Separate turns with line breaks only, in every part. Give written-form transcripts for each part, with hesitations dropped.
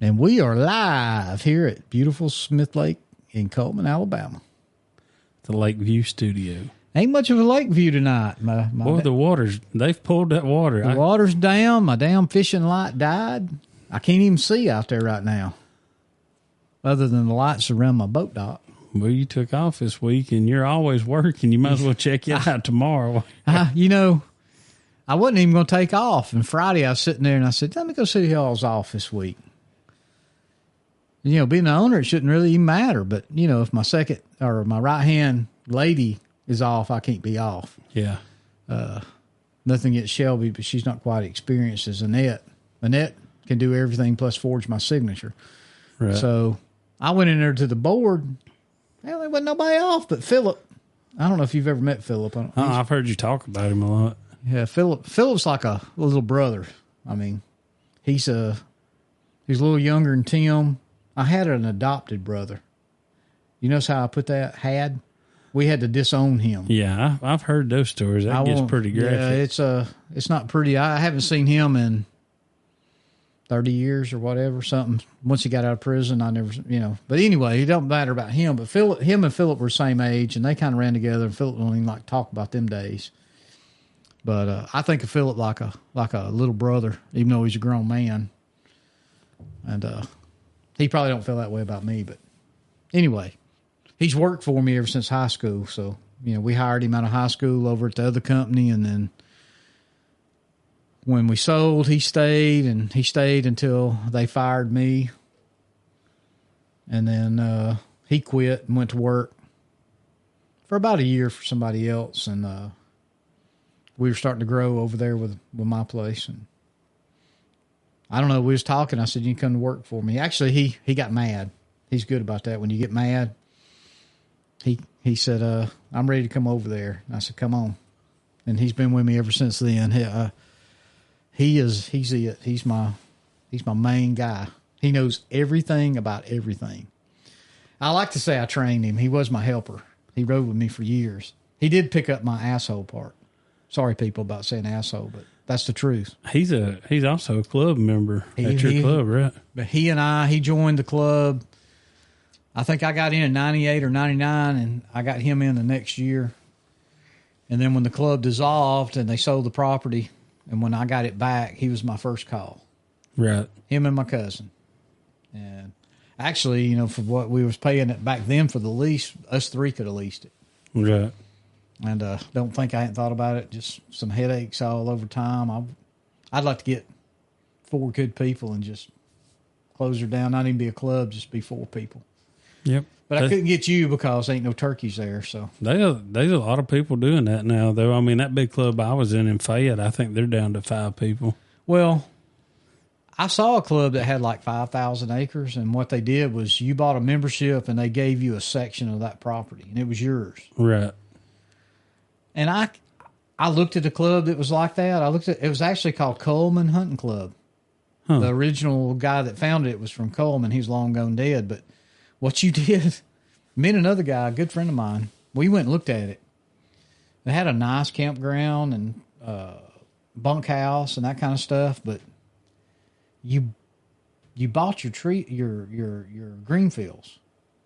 And we are live here at beautiful Smith Lake in Coleman, Alabama.
The Lakeview studio.
Ain't much of a lake view tonight.
Boy, the water's, they've pulled that water.
The water's down. My damn fishing light died. I can't even see out there right now, other than the lights around my boat dock.
Well, you took off this week, and you're always working. You might as well check you out tomorrow.
You know, I wasn't even going to take off. And Friday, I was sitting there, and I said, let me go see y'all's off this week. You know, being the owner, it shouldn't really even matter. But, you know, if my second or my right-hand lady is off, I can't be off.
Yeah.
Nothing against Shelby, but she's not quite experienced as Annette. Annette can do everything plus forge my signature.
Right.
So I went in there to the board. Well, there wasn't nobody off but Philip. I don't know if you've ever met Philip.
I've heard you talk about him a lot.
Yeah, Philip's like a little brother. I mean, he's a little younger than Tim. I had an adopted brother. You notice how I put that? Had? We had to disown him.
Yeah, I've heard those stories. That gets pretty graphic.
Yeah, it's not pretty. I haven't seen him in 30 years or whatever, something. Once he got out of prison, I never, you know. But anyway, it don't matter about him. But him and Philip were the same age, and they kind of ran together, and Philip don't even like to talk about them days. But I think of Philip like a little brother, even though he's a grown man. And he probably don't feel that way about me, but anyway, he's worked for me ever since high school. So, you know, we hired him out of high school over at the other company. And then when we sold, he stayed until they fired me. And then he quit and went to work for about a year for somebody else. And we were starting to grow over there with my place. And I don't know. We was talking. I said, you can come to work for me. Actually, he got mad. He's good about that. When you get mad, he said, I'm ready to come over there. And I said, come on. And he's been with me ever since then. He's my main guy. He knows everything about everything. I like to say I trained him. He was my helper. He rode with me for years. He did pick up my asshole part. Sorry, people, about saying asshole, but that's the truth.
He's also a club member at your club, right?
But he joined the club. I think I got in 98 or 99, and I got him in the next year. And then when the club dissolved and they sold the property, and when I got it back, he was my first call.
Right.
Him and my cousin. And actually, you know, for what we was paying it back then for the lease, us three could have leased it.
Right.
And don't think I hadn't thought about it. Just some headaches all over time. I'd like to get 4 good people and just close her down. Not even be a club, just be 4 people.
Yep.
But I couldn't get you because ain't no turkeys there. So
there's a lot of people doing that now, though. I mean, that big club I was in Fayette, I think they're down to 5 people.
Well, I saw a club that had like 5,000 acres, and what they did was you bought a membership and they gave you a section of that property, and it was yours.
Right.
And I looked at a club that was like that. It was actually called Coleman Hunting Club. Huh. The original guy that founded it was from Coleman. He's long gone dead. But what you did, me and another guy, a good friend of mine, we went and looked at it. They had a nice campground and bunkhouse and that kind of stuff. But you bought your green fields.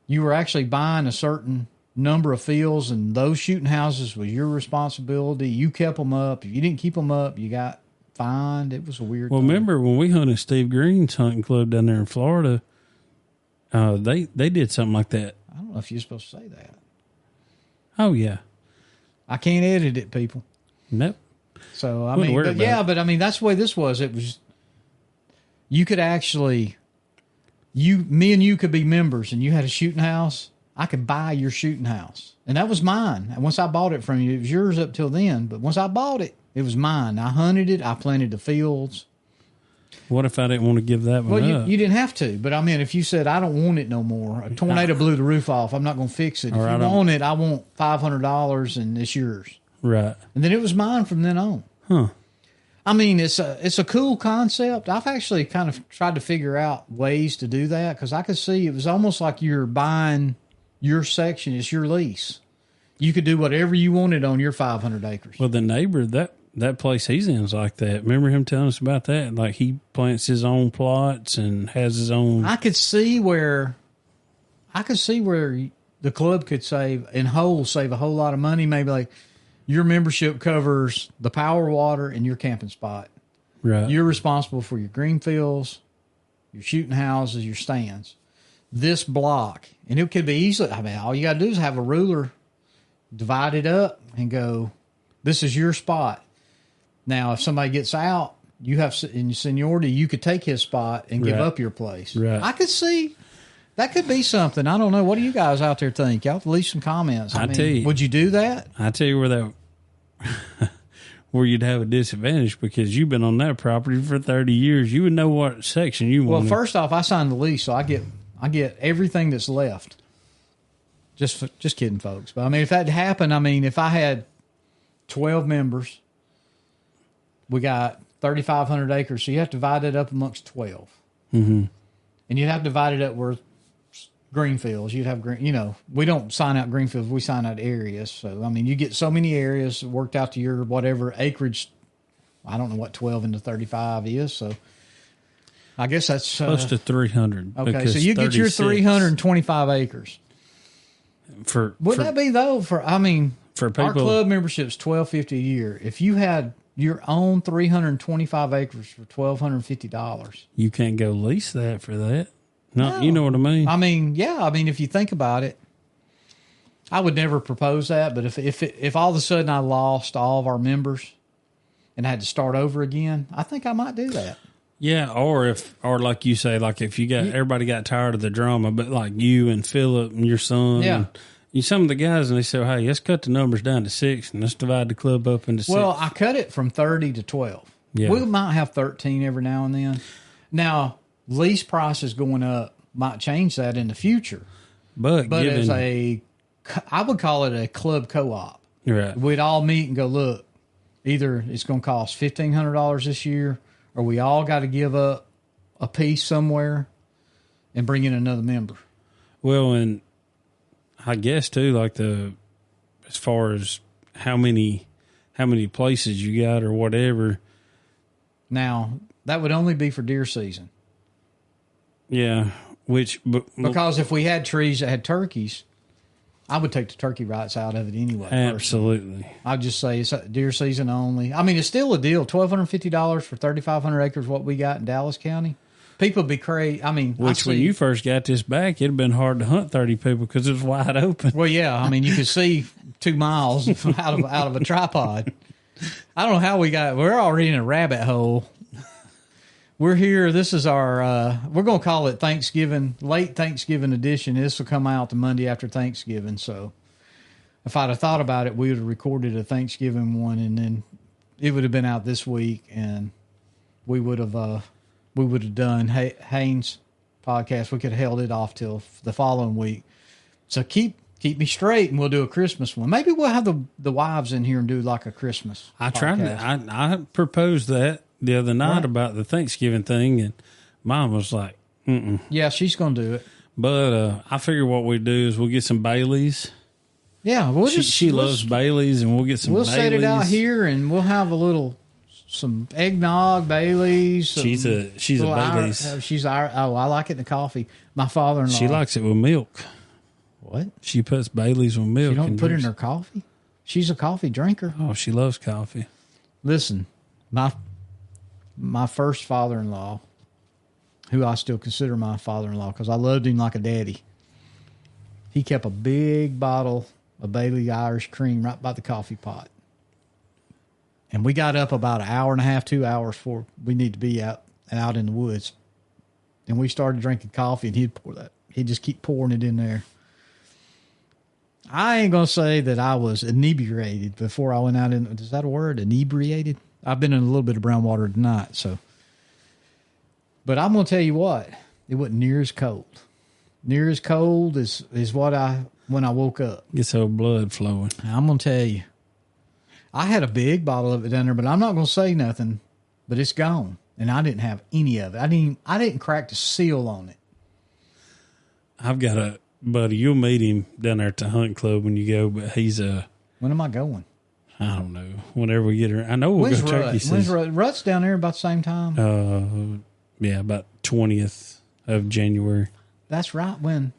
You were actually buying a certain number of fields, and those shooting houses was your responsibility. You kept them up. If you didn't keep them up, you got fined. It was a weird thing.
Remember when we hunted Steve Green's hunting club down there in Florida, they did something like that.
I don't know if you're supposed to say that.
Oh, yeah.
I can't edit it, people.
Nope.
So, I mean, but I mean, that's the way this was. It was, you could actually, me and you could be members, and you had a shooting house. I could buy your shooting house. And that was mine. And once I bought it from you, it was yours up till then. But once I bought it, it was mine. I hunted it. I planted the fields.
What if I didn't want to give that one up?
You didn't have to. But, I mean, if you said, I don't want it no more. A tornado blew the roof off. I'm not going to fix it. If you want it, I want $500 and it's yours.
Right.
And then it was mine from then on.
Huh.
I mean, it's a cool concept. I've actually kind of tried to figure out ways to do that because I could see it was almost like you're buying your section. It's your lease. You could do whatever you wanted on your 500 acres.
Well, the neighbor, that that place he's in is like that. Remember him telling us about that? Like he plants his own plots and has his own.
I could see where the club could save a whole lot of money. Maybe like your membership covers the power water and your camping spot.
Right.
You're responsible for your green fields, your shooting houses, your stands. This block, and it could be easily, I mean, all you got to do is have a ruler, divide it up, and go, this is your spot. Now, if somebody gets out, you have in seniority, you could take his spot and give up your place.
Right.
I could see that could be something. I don't know. What do you guys out there think? Y'all leave some comments. I mean,
tell you,
would you do that?
I tell you where that where you'd have a disadvantage because you've been on that property for 30 years. You would know what section you want.
Well, first off, I signed the lease, so I get everything that's left. Just kidding, folks. But I mean, if that happened, I mean, if I had 12 members, we got 3,500 acres, so you have to divide it up amongst 12.
Mm-hmm.
And you'd have to divide it up where green fields. You'd have green, we don't sign out green fields, we sign out areas. So, I mean, you get so many areas worked out to your whatever acreage. I don't know what 12 into 35 is, so I guess that's
close to 300.
Okay, so you get your 325 acres. Wouldn't that be though? For people, our club membership's $1,250 a year. If you had your own 325 acres for $1,250,
you can't go lease that for that. No, you know what I mean.
I mean, yeah. I mean, if you think about it, I would never propose that. But if all of a sudden I lost all of our members and had to start over again, I think I might do that.
Yeah, or like you say, like if everybody got tired of the drama, but like you and Philip and your son, and some of the guys, and they say, hey, let's cut the numbers down to 6 and let's divide the club up into 6.
Well, I cut it from 30 to 12. Yeah. We might have 13 every now and then. Now, lease prices going up might change that in the future. But I would call it a club co-op.
Right.
We'd all meet and go, look, either it's going to cost $1,500 this year, or we all got to give up a piece somewhere and bring in another member.
Well, and I guess too, like as far as how many places you got or whatever.
Now, that would only be for deer season.
Yeah,
because if we had trees that had turkeys, I would take the turkey rights out of it anyway.
Absolutely.
Personally. I'd just say it's deer season only. I mean, it's still a deal. $1,250 for 3,500 acres, what we got in Dallas County. People be crazy. I mean,
when you first got this back, it'd been hard to hunt 30 people because it was wide open.
Well, yeah. I mean, you could see 2 miles out of a tripod. I don't know how we're already in a rabbit hole. We're here. This is our, we're going to call it Thanksgiving, late Thanksgiving edition. This will come out the Monday after Thanksgiving. So if I'd have thought about it, we would have recorded a Thanksgiving one and then it would have been out this week and we would have done Haynes podcast. We could have held it off till the following week. So keep me straight and we'll do a Christmas one. Maybe we'll have the wives in here and do like a Christmas podcast.
I proposed that the other night about the Thanksgiving thing, and Mom was like, "Mm-mm."
Yeah, she's going to do it.
But I figure what we do is we'll get some Baileys.
Yeah,
she loves Baileys, and we'll get some.
We'll
Baileys.
set it out here, and we'll have some eggnog, Baileys.
She's a Baileys.
I like it in the coffee. My father-in-law.
She likes it with milk.
What?
She puts Baileys with milk.
She don't put it in her coffee? She's a coffee drinker.
Oh, she loves coffee.
Listen, my first father-in-law, who I still consider my father-in-law because I loved him like a daddy, he kept a big bottle of Bailey Irish cream right by the coffee pot. And we got up about an hour and a half, 2 hours before we need to be out in the woods. And we started drinking coffee, and he'd just keep pouring it in there. I ain't going to say that I was inebriated before I went out in, is that a word? Inebriated? I've been in a little bit of brown water tonight, so. But I'm going to tell you what, it wasn't near as cold. Near as cold is when I woke up.
Gets old blood flowing.
I'm going to tell you, I had a big bottle of it down there, but I'm not going to say nothing, but it's gone. And I didn't have any of it. I didn't crack the seal on it.
I've got a buddy, you'll meet him down there at the hunt club when you go, but he's
When am I going?
I don't know. Whenever we get around, I know we'll go turkey season.
When's Rut's down there about the same time?
Yeah, about 20th of January.
That's right when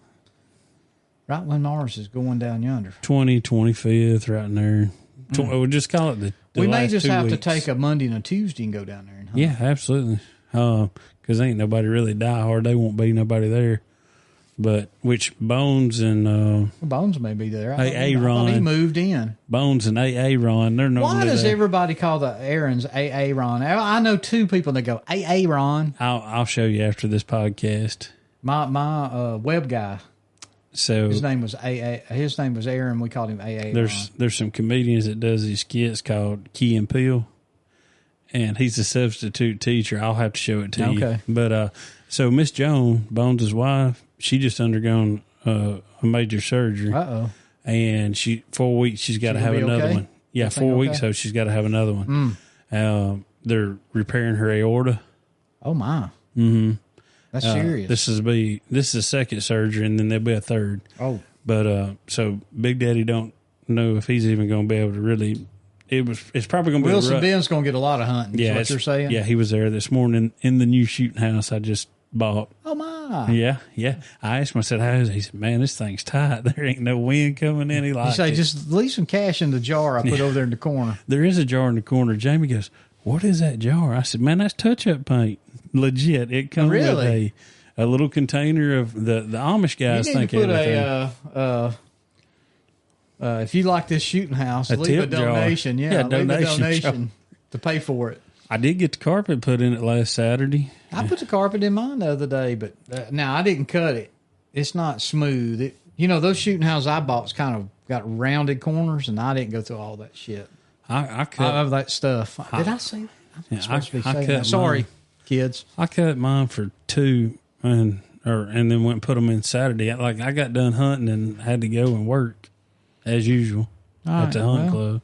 ours is going down yonder.
25th, right in there. We'll just call it the
we may
last
just
2
have
weeks.
to take a Monday and a Tuesday and go down there and hunt.
Yeah, absolutely. Because ain't nobody really die hard. They won't be nobody there. But which Bones and
Bones may be there.
A
Ron,
Ron,
he moved in.
Bones and A Ron, they're normally
Why does
there.
everybody call the errands A Ron? I know 2 people that go A Ron.
I'll show you after this podcast.
My web guy.
So
his name was His name was Aaron. We called him A Ron.
There's some comedians that does these skits called Key and Peele, and he's a substitute teacher. I'll have to show it to you. But so Miss Joan, Bones' wife, she just undergone a major surgery. And 4 weeks she's got to have another one. Yeah, 4 weeks, so she's got to have another one. They're repairing her aorta.
Oh my. Mm-hmm. That's serious.
This is the second surgery, and then there'll be a third.
Oh.
But so Big Daddy don't know if he's even going to be able to really. It's probably going to be
Wilson Ben's going to get a lot of hunting.
Yeah,
is what you're saying.
Yeah, he was there this morning in the new shooting house I just bought.
Oh my.
Yeah. I asked him. I said, "How is it?" He said, "Man, this thing's tight. There ain't no wind coming in." He liked
You say,
it.
just leave some cash in the jar I put over there in the corner.
There is a jar in the corner. Jamie goes, "What is that jar?" I said, "Man, that's touch-up paint. Legit. It comes with a little container of the Amish guys
you need
think
to put if you like this shooting house, leave a donation.
Jar.
Yeah, leave a donation to pay for it.
I did get the carpet put in it last Saturday.
I put the carpet in mine the other day, but now I didn't cut it. It's not smooth. Those shooting houses I bought's kind of got rounded corners, and I didn't go through all that shit.
I cut
all that stuff. Did I say that? I'm supposed to be saying that.
Mine.
Sorry, kids.
I cut mine for 2 and then went and put them in Saturday. I got done hunting and had to go and work as usual at the hunt club.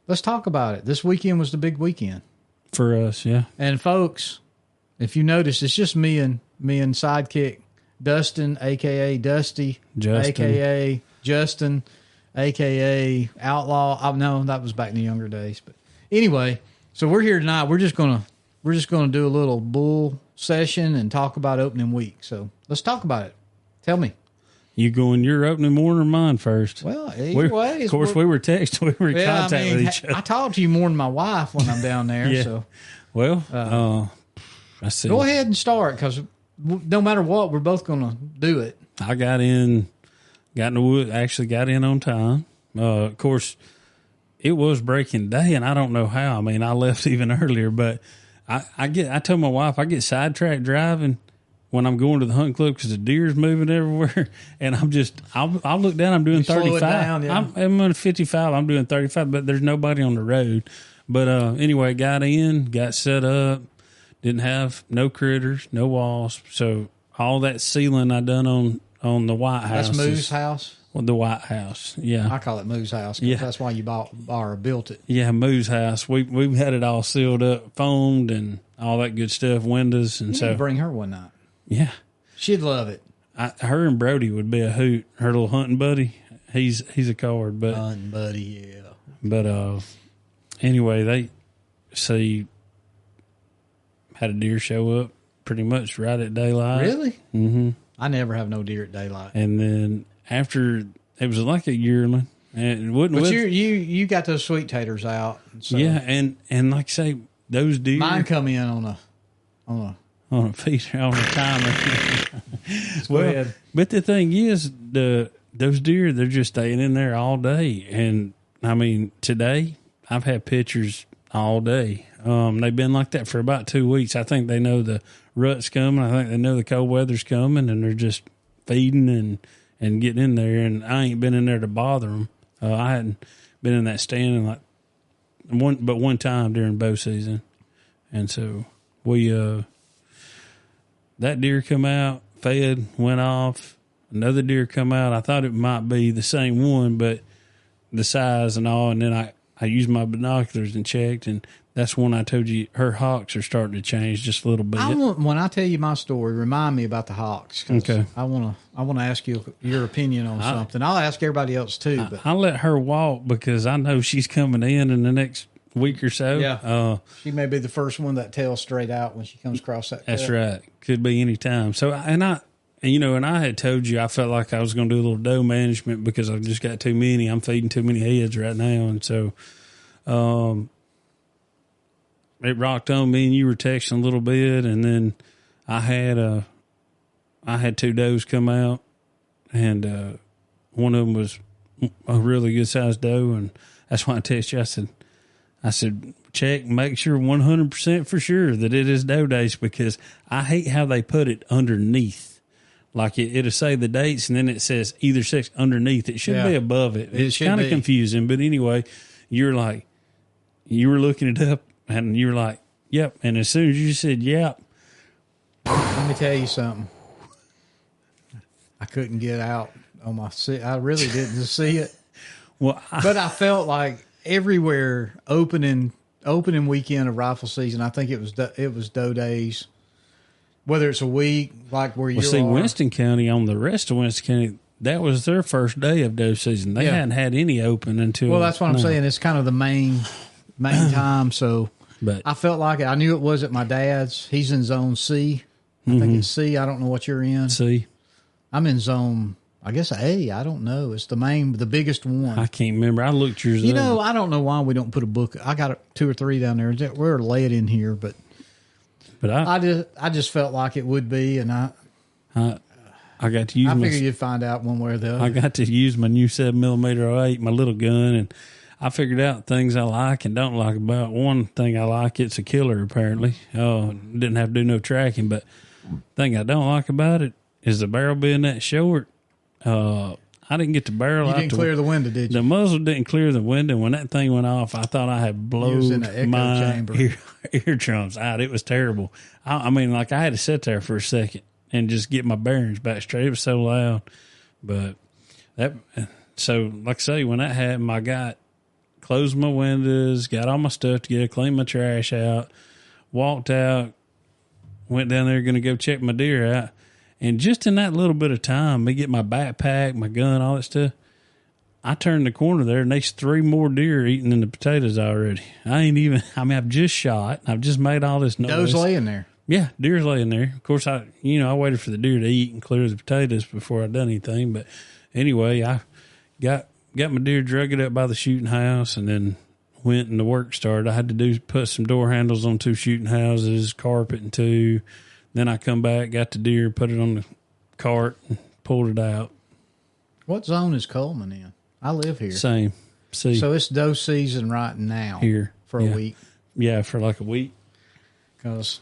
Let's talk about it. This weekend was the big weekend
for us, yeah.
And folks, if you notice, it's just me and sidekick Dustin, aka Dusty, aka Justin, aka Outlaw. No, that was back in the younger days. But anyway, so we're here tonight. We're just gonna do a little bull session and talk about opening week. So let's talk about it. Tell me.
You going your opening morning or mine first?
Well, either way.
Of course, we were texting. We were in contact with each other.
I talk to you more than my wife when I'm down there.
Yeah.
So,
well, I see.
Go ahead and start, because no matter what, we're both going to do it.
I got in the wood. Actually, got in on time. Of course, it was breaking day, and I don't know how. I mean, I left even earlier, but I told my wife I get sidetracked driving when I'm going to the hunt club because the deer's moving everywhere, and I'll look down. I'm doing 35.
Down, yeah.
I'm on 55. I'm doing 35, but there's nobody on the road. But anyway, got set up. Didn't have no critters, no wasps. So all that sealing I done on the White House.
That's Moo's house.
Well, the White House, yeah.
I call it Moo's house. Yeah, that's why you bought or built it.
Yeah, Moo's house. We've had it all sealed up, foamed, and all that good stuff. Windows, and
so bring her one night.
Yeah,
she'd love it.
Her and Brody would be a hoot. Her little hunting buddy, he's a coward, but
hunting buddy, yeah.
But anyway, they had a deer show up pretty much right at daylight.
Really?
Mm-hmm.
I never have no deer at daylight.
And then after, it was like a yearling, and it wouldn't.
But you got those sweet taters out. So.
Yeah, and like I say, those deer.
Mine come in on a
feeder, on a timer.
Go ahead.
But the thing is, those deer, they're just staying in there all day. And I mean, today I've had pictures all day. They've been like that for about 2 weeks. I think they know the rut's coming. I think they know the cold weather's coming, and they're just feeding and getting in there. And I ain't been in there to bother them. I hadn't been in that stand in like one time during bow season. And so we, that deer come out, fed, went off. Another deer come out. I thought it might be the same one, but the size and all. And then I used my binoculars and checked, and that's when I told you her hocks are starting to change just a little bit.
When I tell you my story, remind me about the hocks.
Okay.
I want to ask you your opinion on something. I'll ask everybody else too. But
I'll let her walk because I know she's coming in the next week or so.
Yeah. She may be the first one that tells straight out when she comes across that.
That's right. Could be any time. So, and I had told you I felt like I was going to do a little doe management because I've just got too many. I'm feeding too many heads right now. And so, it rocked on me and you were texting a little bit. And then I had 2 does come out and, one of them was a really good sized doe. And that's why I texted you. I said, check, make sure 100% for sure that it is doe days because I hate how they put it underneath. Like it'll say the dates and then it says either sex underneath. It should be above it. It's kind of confusing. But anyway, you were looking it up and you were like, yep. And as soon as you said, yep.
Let me tell you something. I couldn't get out on my seat. I really didn't see it.
Well,
but I felt like everywhere opening weekend of rifle season, I think it was doe days. Whether it's a week like where you are.
Winston County, on the rest of Winston County, that was their first day of doe season. They hadn't had any open until.
Well, that's what I'm saying. It's kind of the main time. So, but I felt like it. I knew it was at my dad's. He's in zone C. I think it's C. I don't know what you're in.
C.
I'm in zone, I guess A. I don't know. It's the biggest one.
I can't remember. I looked yours up.
I don't know why we don't put a book. I got 2 or 3 down there. We're led in here, but I just felt like it would be, and I
got to use.
I figured you'd find out one way or the other.
I got to use my new 7mm 08, my little gun, and I figured out things I like and don't like about. One thing I like, it's a killer apparently. Didn't have to do no tracking, but thing I don't like about it is the barrel being that short. I didn't get the barrel out.
You didn't clear the window, did you?
The muzzle didn't clear the window. When that thing went off, I thought I had blown my eardrums out. It was terrible. I mean, like I had to sit there for a second and just get my bearings back straight. It was so loud. But so like I say, when that happened, I closed my windows, got all my stuff together, cleaned my trash out, walked out, went down there going to go check my deer out. And just in that little bit of time, me get my backpack, my gun, all that stuff, I turned the corner there, and there's 3 more deer eating in the potatoes already. I've just shot. I've just made all this noise.
Doe's laying there.
Yeah, deer's laying there. Of course, I waited for the deer to eat and clear the potatoes before I done anything. But anyway, I got my deer, drug it up by the shooting house, and then went and the work started. I had to put some door handles on 2 shooting houses, carpet and 2. Then I come back, got the deer, put it on the cart, and pulled it out.
What zone is Coleman in? I live here.
Same. See.
So it's doe season right now.
Here.
For a week.
Yeah, for like a week.
Because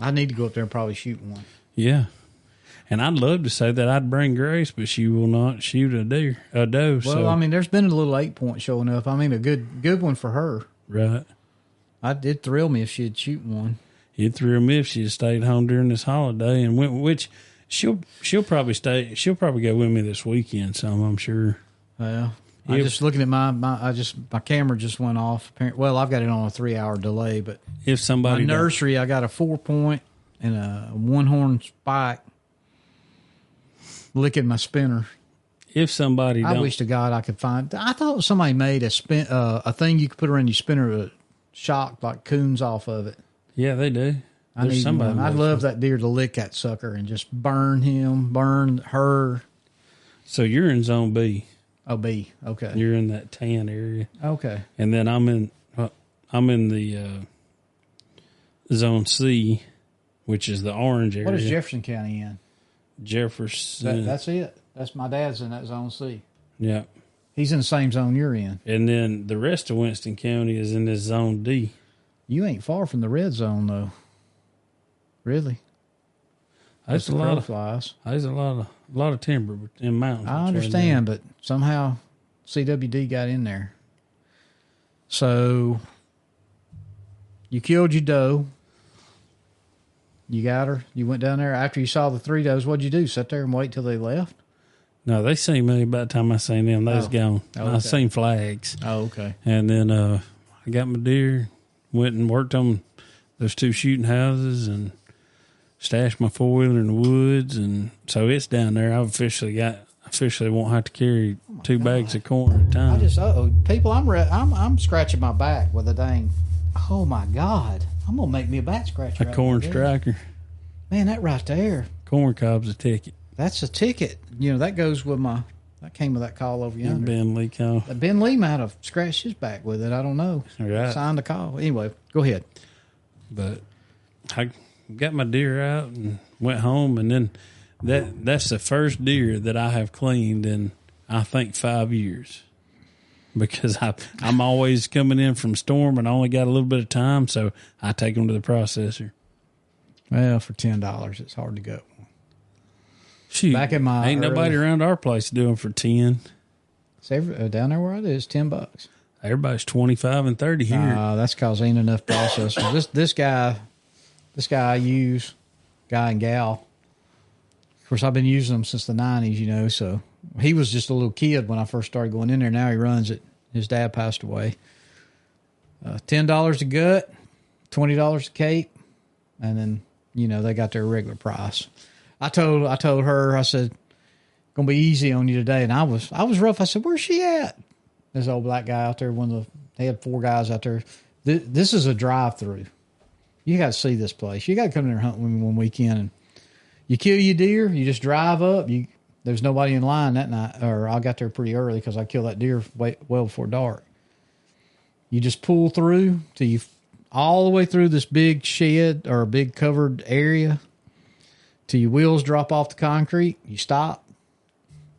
I need to go up there and probably shoot one.
Yeah. And I'd love to say that I'd bring Grace, but she will not shoot a doe.
Well, I mean, there's been a little 8-point showing up. I mean, a good one for her.
Right.
It'd thrill me if she'd shoot one.
It'd thrill me if she had stayed home during this holiday and went, which she'll probably stay. She'll probably go with me this weekend. Some, I'm sure.
Well, I'm just looking at my camera just went off. Well, I've got it on a 3-hour delay, but
if somebody
my nursery, I got a 4-point and a 1-horn spike licking my spinner.
If somebody,
I wish to God I could find. I thought somebody made a thing you could put around your spinner to shock like coons off of it.
Yeah, they do.
I need somebody. I'd love that deer to lick that sucker and just burn her.
So you're in zone B.
Oh, B. Okay.
You're in that tan area.
Okay.
And then I'm in the zone C, which is the orange area.
What is Jefferson County in?
Jefferson.
That's it. That's my dad's in that zone C.
Yeah.
He's in the same zone you're in.
And then the rest of Winston County is in this zone D.
You ain't far from the red zone, though. Really?
There's a lot of timber in mountains.
I understand, but somehow CWD got in there. So you killed your doe. You got her. You went down there after you saw the 3 does. What'd you do? Sit there and wait till they left?
No, they seen me by the time I seen them. They was gone.
Okay.
I seen flags.
Oh, okay.
And then I got my deer, went and worked on those 2 shooting houses and stashed my 4-wheeler in the woods. And so it's down there. I officially won't have to carry 2 bags of corn at a time.
I just, people, I'm scratching my back with a dang, oh my God. I'm going to make me a back scratcher.
A corn striker.
Man, that right there.
Corn cob's a ticket.
That's a ticket. You know, that goes with that came with that call over yonder.
Ben Lee call.
Ben Lee might have scratched his back with it. I don't know.
Right.
Signed the call. Anyway, go ahead.
But I got my deer out and went home, and then that's the first deer that I have cleaned in, I think, 5 years. Because I'm always coming in from storm and I only got a little bit of time, so I take them to the processor.
Well, for $10, it's hard to go.
Shoot,
back in my
ain't nobody around our place doing for 10.
Down there where I live, it's $10.
Everybody's 25 and 30 here.
That's because ain't enough processors. this guy I use, guy and gal. Of course, I've been using them since the 90s, you know. So he was just a little kid when I first started going in there. Now he runs it. His dad passed away. $10 a gut, $20 a cape, and then you know they got their regular price. I told her, I said, gonna be easy on you today, and I was rough. I said, where's she at? This old black guy out there. They had 4 guys out there. This is a drive-through. You got to see this place. You got to come in there and hunt with me one weekend. And you kill your deer. You just drive up. There's nobody in line that night, or I got there pretty early because I killed that deer well before dark. You just pull through till you all the way through this big shed or a big covered area till your wheels drop off the concrete. You stop.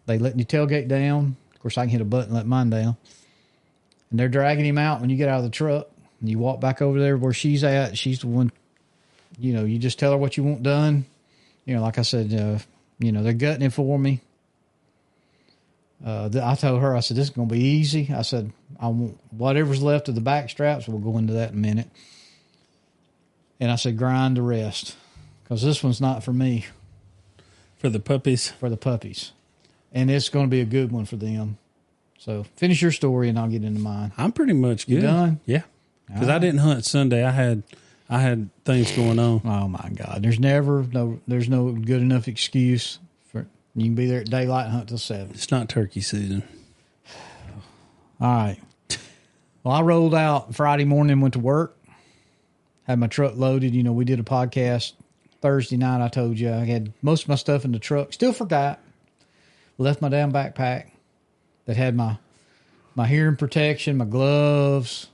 They letting you tailgate down. Of course, I can hit a button and let mine down. And they're dragging him out when you get out of the truck. And you walk back over there where she's at. She's the one, you know, you just tell her what you want done. You know, like I said, you know, they're gutting it for me. I told her, I said, this is going to be easy. I said, I want whatever's left of the back straps. We'll go into that in a minute. And I said, grind the rest. Because this one's not for me.
For the puppies?
For the puppies. And it's going to be a good one for them. So finish your story and I'll get into mine.
I'm pretty much good.
You done?
Yeah. Because I didn't hunt Sunday. I had things going on.
Oh my God! There's no good enough excuse for you can be there at daylight and hunt till 7.
It's not turkey season.
All right. Well, I rolled out Friday morning, went to work, had my truck loaded. You know, we did a podcast Thursday night. I told you I had most of my stuff in the truck. Still forgot. Left my damn backpack that had my hearing protection, my gloves,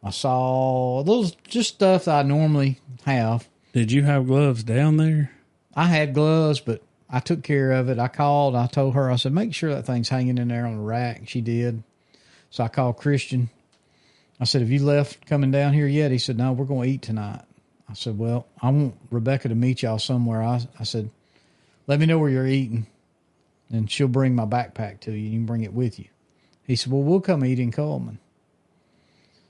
my saw, those just stuff that I normally have.
Did you have gloves down there?
I had gloves, but I took care of it. I called. I told her, I said, make sure that thing's hanging in there on the rack. She did. So I called Christian. I said, have you left coming down here yet? He said, no, we're going to eat tonight. I said, well, I want Rebecca to meet y'all somewhere. I said, let me know where you're eating, and she'll bring my backpack to you. You can bring it with you. He said, well, we'll come eat in Coleman.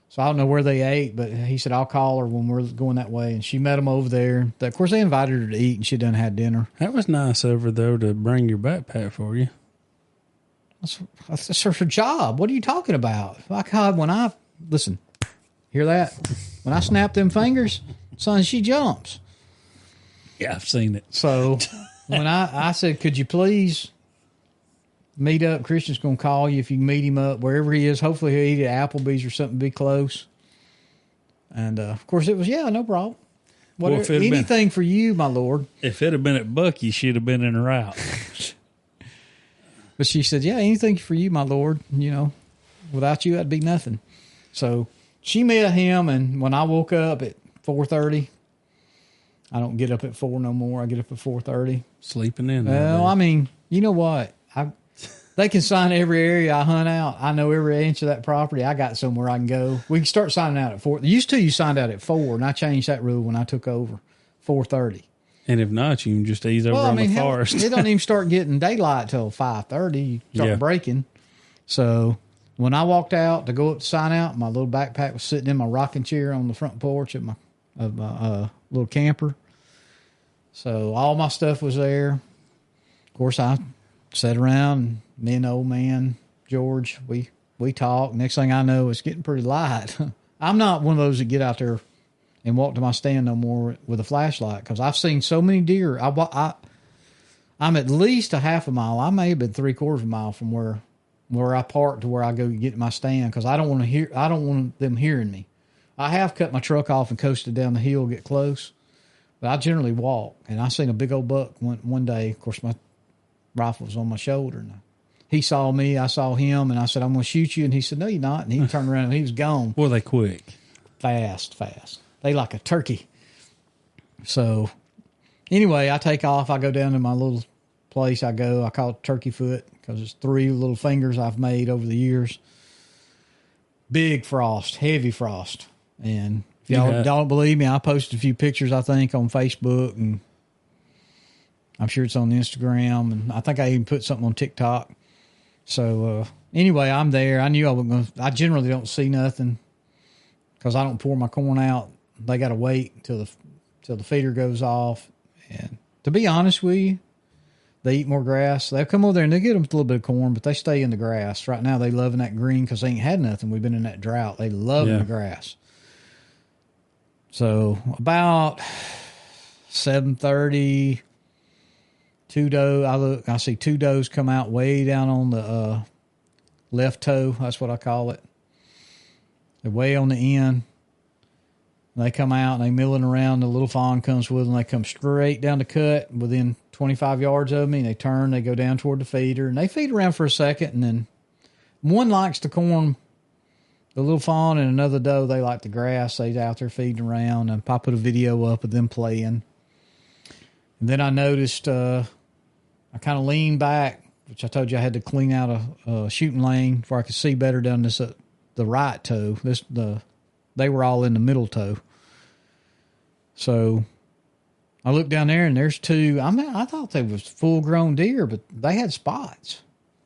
So I don't know where they ate, but he said, I'll call her when we're going that way. And she met them over there. Of course, they invited her to eat, and she done had dinner.
That was nice of her, though, to bring your backpack for you.
That's her job. What are you talking about? My God, listen, hear that? When I snap them fingers, son, she jumps.
Yeah, I've seen it.
So when I said, could you please meet up? Christian's going to call you if you can meet him up wherever he is. Hopefully he'll eat at Applebee's or something, be close. And, of course, it was, no problem. Whatever, anything for you, my Lord.
If it had been at Bucky, she'd have been in a route.
But she said, anything for you, my Lord. You know, without you, that'd be nothing. So she met him, and when I woke up at 4:30, I don't get up at 4 no more. I get up at 4:30.
Sleeping in.
Well, I mean, you know what? They can sign every area I hunt out. I know every inch of that property. I got somewhere I can go. We can start signing out at 4. Used to, you signed out at 4, and I changed that rule when I took over, 4:30.
And if not, you can just ease over on the forest.
It don't even start getting daylight till 5:30. You start breaking. So when I walked out to go up to sign out, my little backpack was sitting in my rocking chair on the front porch of my little camper. So all my stuff was there. Of course, I sat around, and me and the old man, George, we talked. Next thing I know, it's getting pretty light. I'm not one of those that get out there and walk to my stand no more with a flashlight, because I've seen so many deer. I'm at least a half a mile. I may have been 3/4 of a mile from where I park to where I go get my stand, because I don't want them hearing me. I have cut my truck off and coasted down the hill, get close, but I generally walk. And I seen a big old buck one day. Of course, my rifle was on my shoulder, and he saw me, I saw him, and I said, "I'm going to shoot you." And he said, "No, you're not." And he turned around and he was gone.
Well, they quick.
Fast. They like a turkey. So anyway, I take off. I go down to my little place. I call it Turkey Foot, because it's 3 little fingers I've made over the years. Big frost, heavy frost. And if y'all don't believe me, I posted a few pictures, I think, on Facebook, and I'm sure it's on Instagram, and I think I even put something on TikTok. So anyway, I'm there. I knew I wasn't going to. I generally don't see nothing, because I don't pour my corn out. They got to wait till the feeder goes off. And to be honest with you, they eat more grass. They'll come over there and they get them a little bit of corn, but they stay in the grass. Right now, they loving that green because they ain't had nothing. We've been in that drought. They love the grass. So about 7:30, 2 doe. I see 2 does come out way down on the left toe. That's what I call it. They're way on the end. They come out and they milling around. The little fawn comes with them. They come straight down the cut within 25 yards of me. And they turn. They go down toward the feeder. And they feed around for a second. And then one likes the corn. The little fawn and another doe, they like the grass. They's out there feeding around. And I put a video up of them playing. And then I noticed I kind of leaned back, which I told you I had to clean out a shooting lane before I could see better down this the right toe. They were all in the middle toe. So I looked down there and there's 2. I thought they was full grown deer, but they had spots.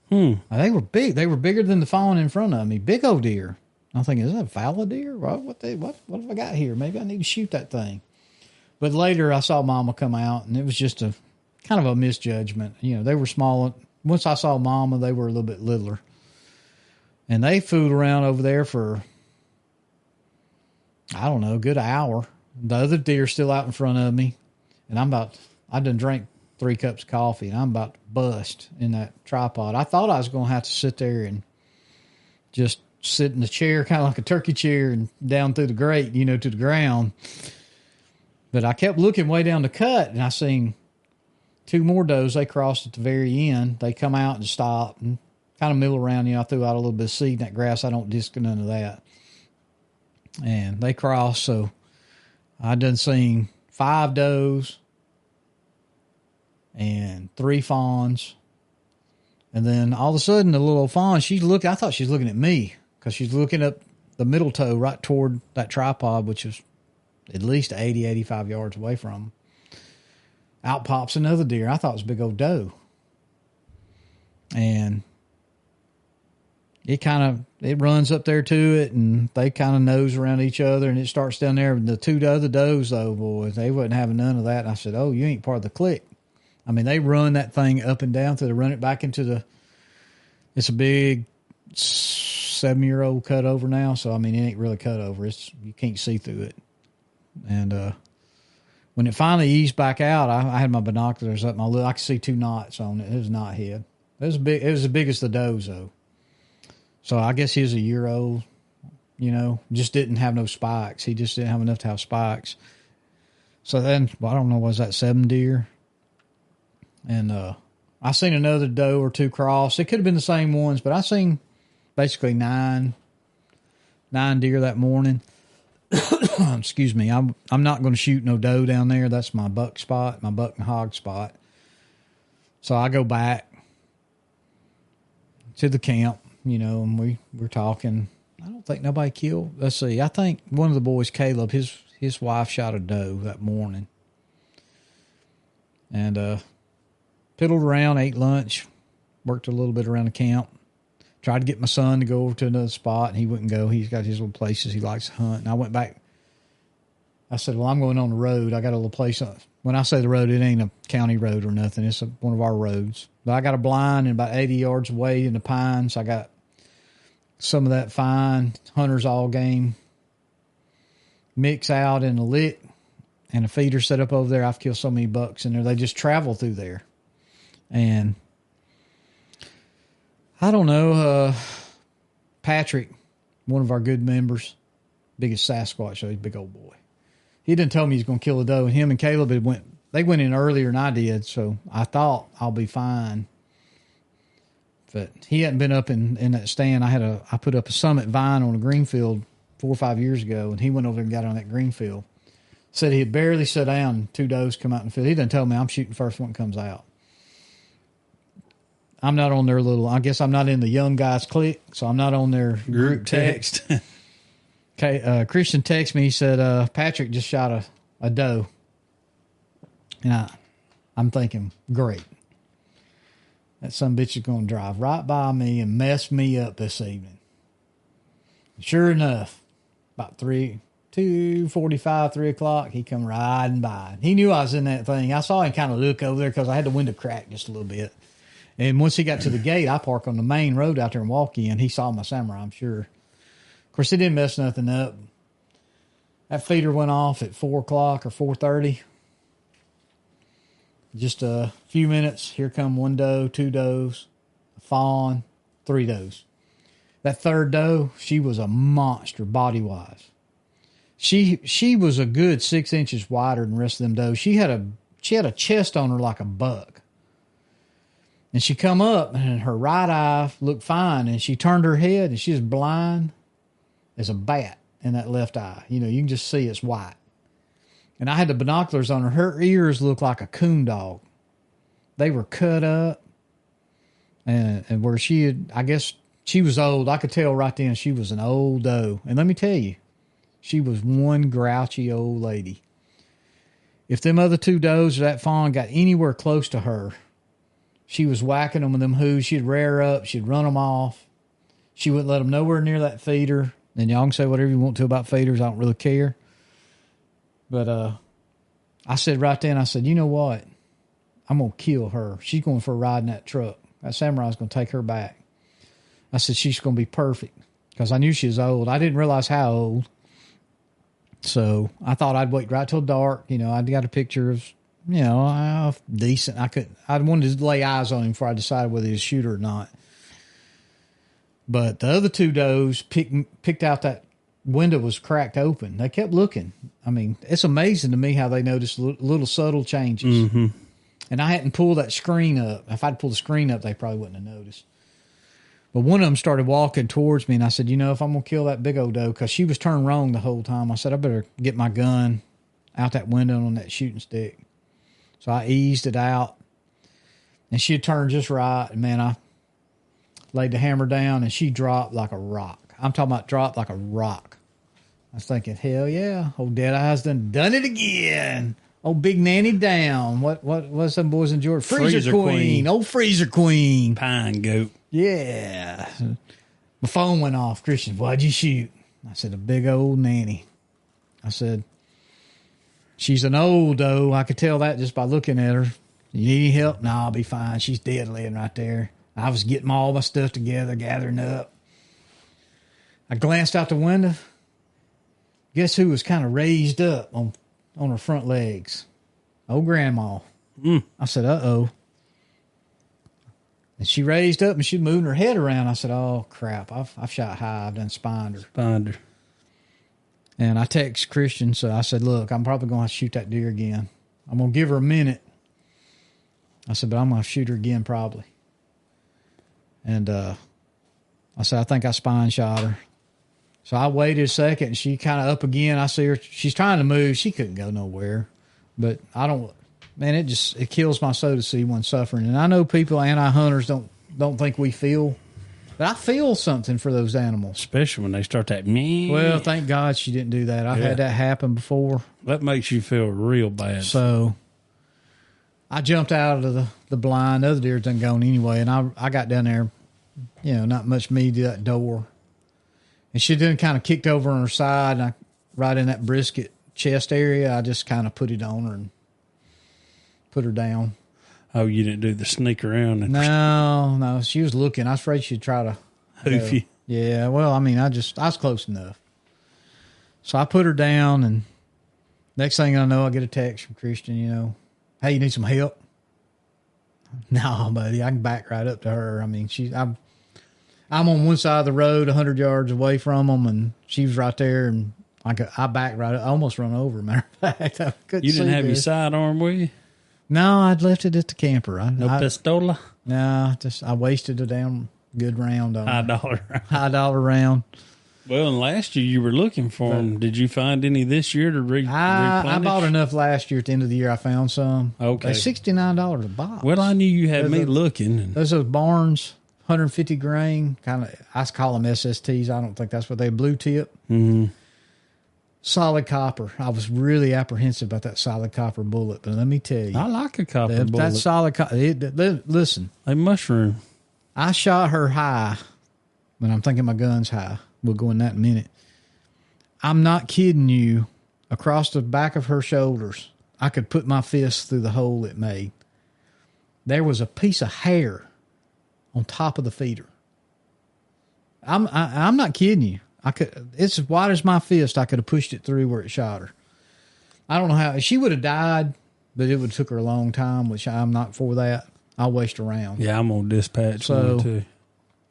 They were big. They were bigger than the fawn in front of me. Big old deer. I'm thinking, is that a fallow deer? What have I got here? Maybe I need to shoot that thing. But later I saw Mama come out, and it was just a kind of a misjudgment. You know, they were small. Once I saw Mama, they were a little bit littler. And they fooled around over there for, I don't know, a good hour. The other deer still out in front of me. And I done drank 3 cups of coffee, and I'm about to bust in that tripod. I thought I was going to have to sit there and just sit in the chair, kind of like a turkey chair, and down through the grate, to the ground. But I kept looking way down the cut, and I seen 2 more does. They crossed at the very end. They come out and stop and kind of mill around. I threw out a little bit of seed in that grass. I don't disc none of that. And they crossed, so I done seen 5 does and 3 fawns. And then all of a sudden, the little fawn, I thought she was looking at me, because she's looking up the middle toe right toward that tripod, which is at least 80, 85 yards away from them. Out pops another deer. I thought it was a big old doe. And it runs up there to it, and they kind of nose around each other, and it starts down there. The 2 other does, though, boys, they wasn't having none of that. And I said, "Oh, you ain't part of the clique." I mean, they run that thing up and down till they run it back into it's a big 7-year-old cut over now. So, I mean, it ain't really cut over. You can't see through it. And, when it finally eased back out, I had my binoculars up. I could see 2 knots on it. It was knot head. It was big. It was as big as the does, though. So I guess he was a year old, just didn't have no spikes. He just didn't have enough to have spikes. So then, I don't know, was that 7 deer? And I seen another doe or 2 cross. It could have been the same ones, but I seen basically 9 deer that morning. Excuse me. I'm not going to shoot no doe down there. That's my buck spot, my buck and hog spot. So I go back to the camp, and we're talking. I don't think nobody killed. Let's see. I think one of the boys, Caleb, his wife shot a doe that morning. And piddled around, ate lunch, worked a little bit around the camp. Tried to get my son to go over to another spot, and he wouldn't go. He's got his little places he likes to hunt. And I went back. I said, well, I'm going on the road. I got a little place. When I say the road, it ain't a county road or nothing. It's one of our roads. But I got a blind, and about 80 yards away in the pines, I got some of that fine hunter's all game mix out in a lick and a feeder set up over there. I've killed so many bucks in there. They just travel through there. And I don't know, Patrick, one of our good members, biggest Sasquatch, so he's a big old boy. He didn't tell me he's going to kill a doe. And him and Caleb went in earlier than I did, so I thought I'll be fine. But he hadn't been up in that stand. I put up a summit vine on a green field 4 or 5 years ago, and he went over there and got on that green field. Said he had barely sat down, 2 does come out in the field. He didn't tell me I'm shooting first one comes out. I'm not on their I guess I'm not in the young guys clique, so I'm not on their group text. Okay, Christian texted me. He said, Patrick just shot a doe. And I'm thinking, great. That son bitch is going to drive right by me and mess me up this evening. Sure enough, about 2:45, 3 o'clock, he come riding by. He knew I was in that thing. I saw him kind of look over there because I had the window cracked just a little bit. And once he got to the gate, I park on the main road out there and walk in. He saw my Samurai, I'm sure. Of course, he didn't mess nothing up. That feeder went off at 4 o'clock or 4:30. Just a few minutes. Here come 1 doe, 2 does, a fawn, 3 does. That third doe, she was a monster body-wise. She was a good 6 inches wider than the rest of them does. She had a chest on her like a buck. And she come up, and her right eye looked fine, and she turned her head, and she was blind as a bat in that left eye. You know, you can just see it's white. And I had the binoculars on her. Her ears looked like a coon dog. They were cut up, and where she had, I guess she was old. I could tell right then she was an old doe. And let me tell you, she was one grouchy old lady. If them other 2 does or that fawn got anywhere close to her, she was whacking them with them hooves. She'd rear up. She'd run them off. She wouldn't let them nowhere near that feeder. And y'all can say whatever you want to about feeders. I don't really care. But I said right then, I said, you know what? I'm going to kill her. She's going for a ride in that truck. That Samurai's going to take her back. I said, she's going to be perfect. Because I knew she was old. I didn't realize how old. So I thought I'd wait right till dark. You know, I'd got a picture of, you know, decent. I wanted to lay eyes on him before I decided whether he was a shooter or not. But the other 2 does picked out that window was cracked open. They kept looking. I mean, it's amazing to me how they notice little subtle changes. Mm-hmm. And I hadn't pulled that screen up. If I'd pulled the screen up, they probably wouldn't have noticed. But one of them started walking towards me, and I said, you know, if I'm going to kill that big old doe, because she was turned wrong the whole time, I said, I better get my gun out that window on that shooting stick. So I eased it out, and she had turned just right. And, man, I laid the hammer down, and she dropped like a rock. I'm talking about dropped like a rock. I was thinking, hell yeah, old Deadeye's done it again. Old Big Nanny down. What's them boys in Georgia? Freezer Queen. Old Freezer Queen.
Pine goat.
Yeah. My phone went off. Christian, why'd you shoot? I said, a big old nanny. I said, she's an old doe. I could tell that just by looking at her. You need any help? No, I'll be fine. She's dead laying right there. I was getting all my stuff together, gathering up. I glanced out the window. Guess who was kind of raised up on her front legs? Old Grandma. I said, uh-oh. And she raised up and she's moving her head around. I said, oh, crap. I've shot high. I've done spined her. And I text Christian, so I said, look, I'm probably going to shoot that deer again. I'm going to give her a minute. I said, but I'm going to shoot her again probably. And I said, I think I spine shot her. So I waited a second, and she kind of up again. I see her. She's trying to move. She couldn't go nowhere. But I don't, man, it kills my soul to see one suffering. And I know people, anti-hunters, don't think we feel. But I feel something for those animals.
Especially when they start that meh.
Well, thank God she didn't do that. I've had that happen before.
That makes you feel real bad.
So I jumped out of the blind. The other deer done gone anyway. And I got down there, you know, not much meat to that door. And she then kind of kicked over on her side, and right in that brisket chest area, I just kind of put it on her and put her down.
Oh, you didn't do the sneak around?
No. She was looking. I was afraid she'd try to
hoof you.
Yeah, well, I mean, I was close enough. So I put her down, and next thing I know, I get a text from Christian, hey, you need some help? No, buddy, I can back right up to her. I mean, I'm on one side of the road, 100 yards away from them, and she was right there, and I backed right up. I almost run over, matter of fact.
You didn't have your sidearm with you?
No, I'd left it at the camper.
No pistola?
No, I wasted a damn good round on it. High dollar round.
Well, and last year you were looking for them. Did you find any this year to replenish?
I bought enough last year. At the end of the year, I found some.
Okay.
They're $69 a box.
Well, I knew you had me looking.
Those Barnes 150 grain, kind of, I call them SSTs. I don't think that's what they, blue tip.
Mm-hmm.
Solid copper. I was really apprehensive about that solid copper bullet, but let me tell you.
I like a copper bullet.
That solid copper. Listen.
A mushroom.
I shot her high, but I'm thinking my gun's high. We'll go in that in a minute. I'm not kidding you. Across the back of her shoulders, I could put my fist through the hole it made. There was a piece of hair on top of the feeder. I'm not kidding you. It's as wide as my fist. I could have pushed it through where it shot her. I don't know how she would have died, but it would have took her a long time, which I'm not for that. I'll waste a round.
Yeah, I'm gonna dispatch one too.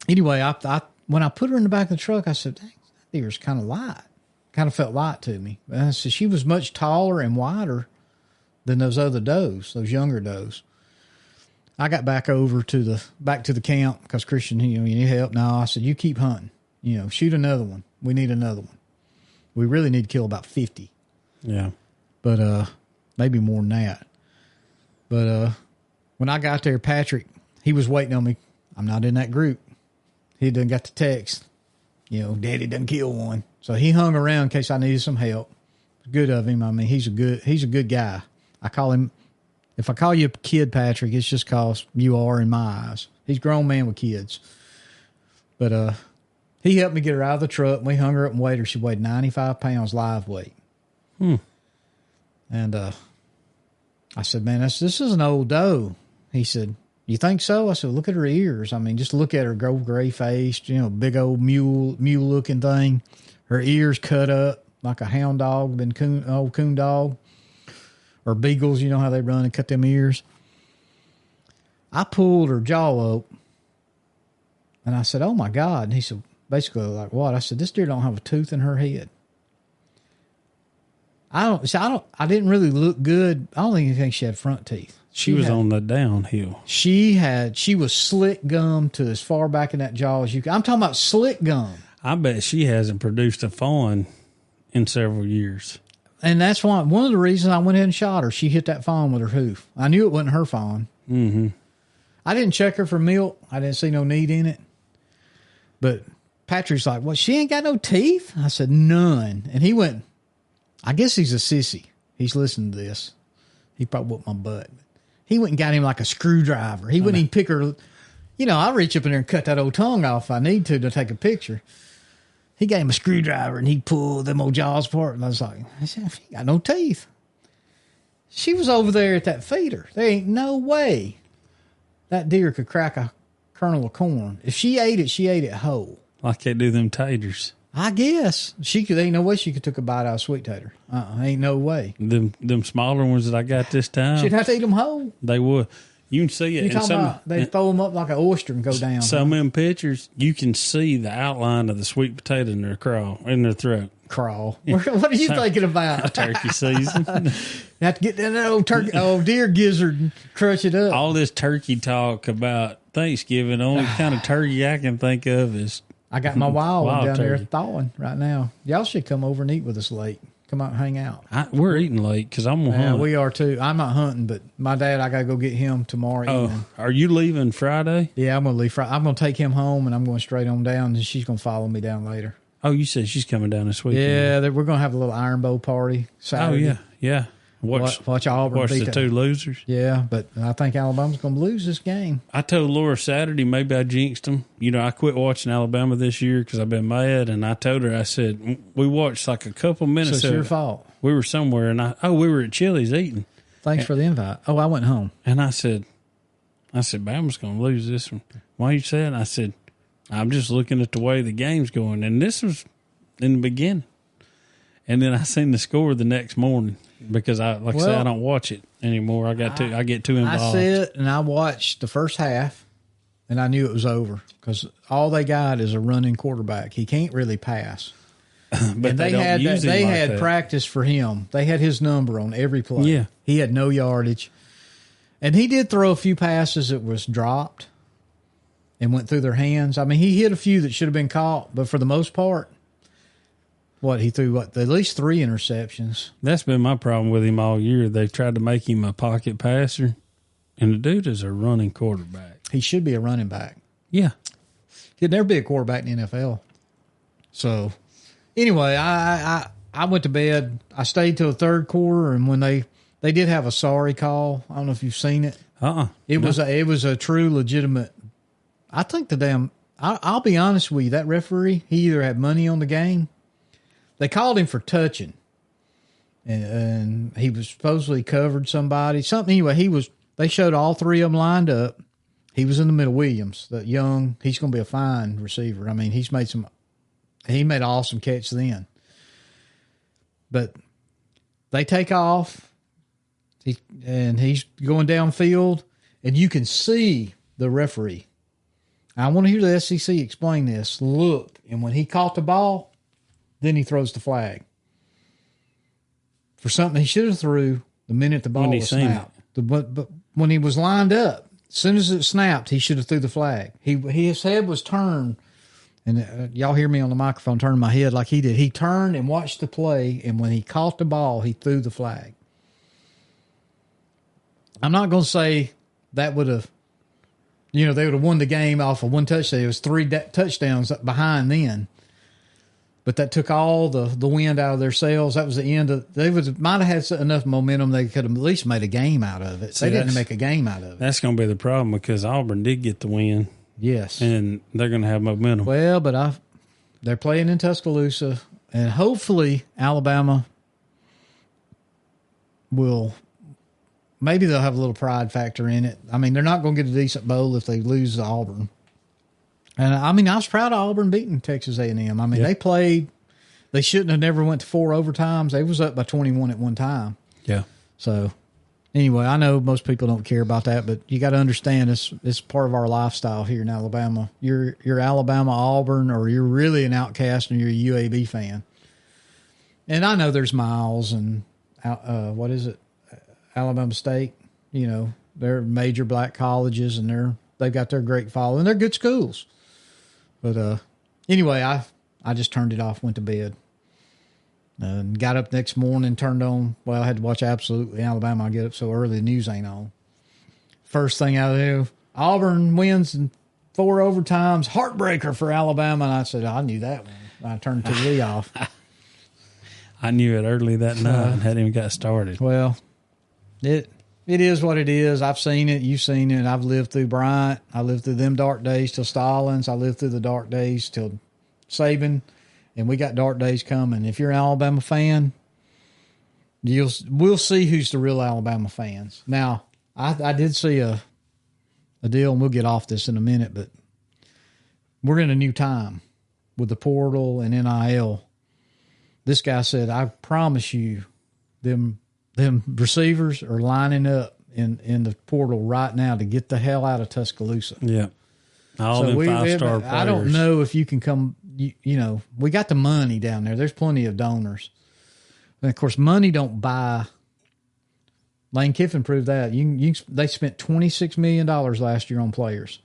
Anyway, I when I put her in the back of the truck, I said, "Dang, that deer's kind of light." Kind of felt light to me. And I said she was much taller and wider than those other does, those younger does. I got back to the camp because Christian, you need help. No, I said, you keep hunting. Shoot another one. We need another one. We really need to kill about 50.
Yeah.
But maybe more than that. But when I got there, Patrick, he was waiting on me. I'm not in that group. He done got the text. Daddy done kill one. So he hung around in case I needed some help. Good of him. I mean, he's a good guy. I call him, if I call you a kid, Patrick, it's just cause you are in my eyes. He's a grown man with kids. But he helped me get her out of the truck, and we hung her up and weighed her. She weighed 95 pounds live weight. And I said, man, this is an old doe. He said, you think so? I said, look at her ears. I mean, just look at her gray faced, big old mule looking thing. Her ears cut up like a hound dog, old coon dog, or beagles. You know how they run and cut them ears. I pulled her jaw up, and I said, oh my God. And he said, basically like what? I said, this deer don't have a tooth in her head. I didn't really look good. I don't think she had front teeth.
She was on the downhill.
She was slick gum to as far back in that jaw as you can. I'm talking about slick gum.
I bet she hasn't produced a fawn in several years.
And that's one of the reasons I went ahead and shot her. She hit that fawn with her hoof. I knew it wasn't her fawn.
Mm-hmm.
I didn't check her for milk. I didn't see no need in it. But Patrick's like, well, she ain't got no teeth? I said, none. And he went, I guess he's a sissy. He's listening to this. He probably whooped my butt. He went and got him like a screwdriver. He wouldn't even pick her. I'll reach up in there and cut that old tongue off if I need to take a picture. He gave him a screwdriver, and he pulled them old jaws apart. And I said, she ain't got no teeth. She was over there at that feeder. There ain't no way that deer could crack a kernel of corn. If she ate it whole.
Like they do them taters.
I guess. Ain't no way she could took a bite out of sweet tater. Ain't no way.
Them smaller ones that I got this time.
She'd have to eat them whole.
They would. You can see it.
You talking about they throw them up like an oyster and go down.
Some of them pictures, you can see the outline of the sweet potato in their throat.
Crawl. What are you thinking about?
Turkey season.
You have to get that old deer gizzard and crush it up.
All this turkey talk about Thanksgiving, the only kind of turkey I can think of is
I got my wild one down
turkey.
there thawing right now. Y'all should come over and eat with us late. Come out and hang out.
We're eating late because I'm going to hunt.
We are too. I'm not hunting, but my dad, I got to go get him tomorrow evening.
Are you leaving Friday?
Yeah, I'm going to leave Friday. I'm going to take him home, and I'm going straight on down, and she's going to follow me down later.
Oh, you said she's coming down this weekend.
Yeah, we're going to have a little Iron Bowl party Saturday.
Oh, yeah.
Watch Auburn
beat the two losers.
Yeah, but I think Alabama's going to lose this game.
I told Laura Saturday, maybe I jinxed them. I quit watching Alabama this year because I've been mad, and I told her, I said, we watched like a couple minutes.
So it's your fault.
We were somewhere, and we were at Chili's eating.
Thanks for the invite. Oh, I went home.
And I said, Bama's going to lose this one. Why you say it? I said, I'm just looking at the way the game's going, and this was in the beginning. And then I seen the score the next morning because I say I don't watch it anymore. I get too involved.
I sit and I watched the first half, and I knew it was over because all they got is a running quarterback. He can't really pass.
But
and
they
had practice for him. They had his number on every play.
Yeah.
He had no yardage. And he did throw a few passes that was dropped and went through their hands. I mean, he hit a few that should have been caught, but for the most part, he threw at least 3 interceptions.
That's been my problem with him all year. They've tried to make him a pocket passer, and the dude is a running quarterback.
He should be a running back.
Yeah.
He'd never be a quarterback in the NFL. So, anyway, I went to bed. I stayed till the third quarter, and when they did have a sorry call. I don't know if you've seen it. It was a true legitimate. I think I'll be honest with you, that referee, he either had money on the game. They called him for touching, and he was supposedly covered somebody. Something anyway. They showed all 3 of them lined up. He was in the middle. Williams, that young, he's going to be a fine receiver. I mean, he made an awesome catch then. But they take off. He's going downfield, and you can see the referee. I want to hear the SEC explain this. Look, and when he caught the ball, then he throws the flag for something he should have threw the minute the ball was snapped. But when he was lined up, as soon as it snapped, he should have threw the flag. His head was turned, and y'all hear me on the microphone turning my head like he did. He turned and watched the play, and when he caught the ball, he threw the flag. I'm not going to say that would have, they would have won the game off of one touchdown. It was 3 touchdowns behind then. But that took all the wind out of their sails. That was the end of. Might have had enough momentum they could have at least made a game out of it. They didn't make a game out of it.
That's going to be the problem because Auburn did get the win.
Yes,
and they're going to have momentum.
Well, but they're playing in Tuscaloosa, and hopefully Alabama will. Maybe they'll have a little pride factor in it. I mean, they're not going to get a decent bowl if they lose to Auburn. And, I mean, I was proud of Auburn beating Texas A&M. I mean, They played. They shouldn't have never went to 4 overtimes. They was up by 21 at one time.
Yeah.
So, anyway, I know most people don't care about that, but you got to understand it's part of our lifestyle here in Alabama. You're Alabama, Auburn, or you're really an outcast and you're a UAB fan. And I know there's Miles and, what is it? Alabama State, they're major black colleges and they've got their great following. They're good schools. But anyway, I just turned it off, went to bed. And got up next morning, turned on. Well, I had to watch Absolutely Alabama. I get up so early, the news ain't on. First thing I do, Auburn wins in 4 overtimes. Heartbreaker for Alabama. And I said, I knew that one. I turned the TV off.
I knew it early that night and hadn't even got started.
Well, it is what it is. I've seen it. You've seen it. I've lived through Bryant. I lived through them dark days till Stallings. I lived through the dark days till Saban. And we got dark days coming. If you're an Alabama fan, we'll see who's the real Alabama fans. Now, I did see a deal, and we'll get off this in a minute, but we're in a new time with the portal and NIL. This guy said, I promise you, them receivers are lining up in the portal right now to get the hell out of Tuscaloosa.
Yeah. All them 5-star players.
I don't know if you can come, we got the money down there. There's plenty of donors. And of course, money don't buy. Lane Kiffin proved that. They spent $26 million last year on players.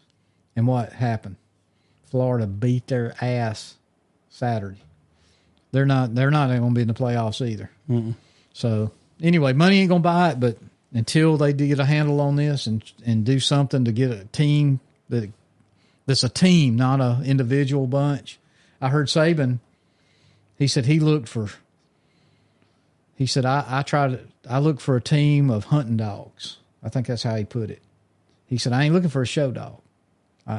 And what happened? Florida beat their ass Saturday. They're not going to be in the playoffs either. Mm-mm. So anyway, money ain't going to buy it, but until they get a handle on this and do something to get a team that's a team, not an individual bunch. I heard Saban, he said I look for a team of hunting dogs. I think that's how he put it. He said, I ain't looking for a show dog.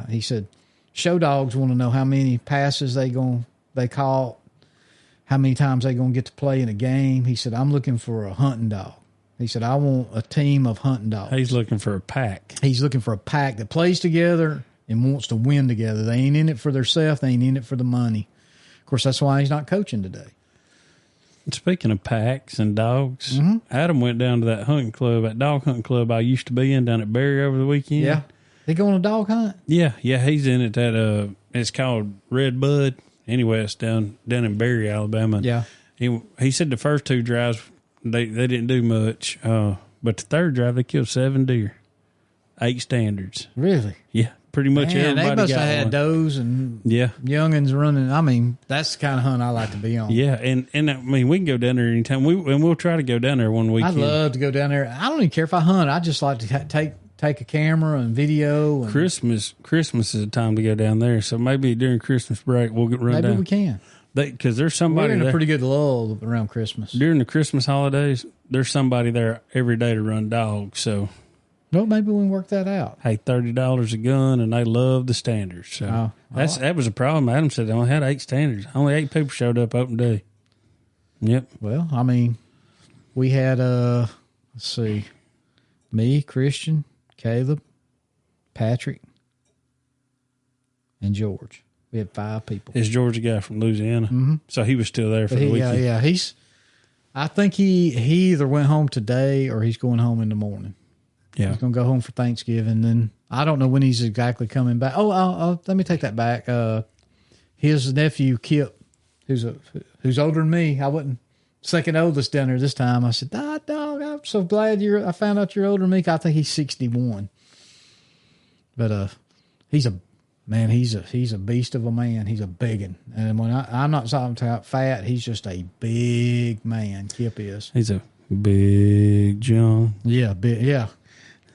He said, show dogs want to know how many passes they caught, how many times they going to get to play in a game. He said, I'm looking for a hunting dog. He said, I want a team of hunting dogs.
He's looking for a pack.
He's looking for a pack that plays together and wants to win together. They ain't in it for themselves. They ain't in it for the money. Of course, that's why he's not coaching today.
Speaking of packs and dogs, Adam went down to that dog hunting club I used to be in down at Berry over the weekend.
Yeah. They go on a dog hunt?
Yeah, he's in it. It's called Red Bud. Anyway, it's down in Berry, Alabama.
Yeah.
He said the first 2 drives, they didn't do much. But the third drive, they killed 7 deer. 8 standards.
Really?
Yeah. Pretty much everybody
they must
got
have had
one.
does and youngins running. I mean, that's the kind of hunt I like to be on.
Yeah, and I mean, we can go down there anytime. We'll try to go down there one weekend.
I'd love to go down there. I don't even care if I hunt. I just like to take a camera and video. And
Christmas is the time to go down there. So maybe during Christmas break we'll run down.
Maybe we can.
Because there's somebody
We're in
there.
a pretty good lull around Christmas.
During the Christmas holidays, there's somebody there every day to run dogs. So,
well, maybe we can work that out.
Hey, $30 a gun, and they love the standards. So that was a problem. Adam said they only had 8 standards. Only 8 people showed up open day. Yep.
Well, I mean, we had let's see, me, Christian, Caleb, Patrick, and George. We had 5 people.
Is George a guy from Louisiana?
Mm-hmm.
So he was still there for the weekend.
Yeah. I think he either went home today or he's going home in the morning.
Yeah.
He's going to go home for Thanksgiving. Then I don't know when he's exactly coming back. Let me take that back. His nephew, Kip, who's older than me. I wasn't second oldest down there this time. I said, dog, I'm so glad I found out you're older than me. I think he's 61. But he's a beast of a man. He's a biggin. And when I'm not talking about fat, he's just a big man. Kip is.
He's a big John.
Yeah, big. Yeah.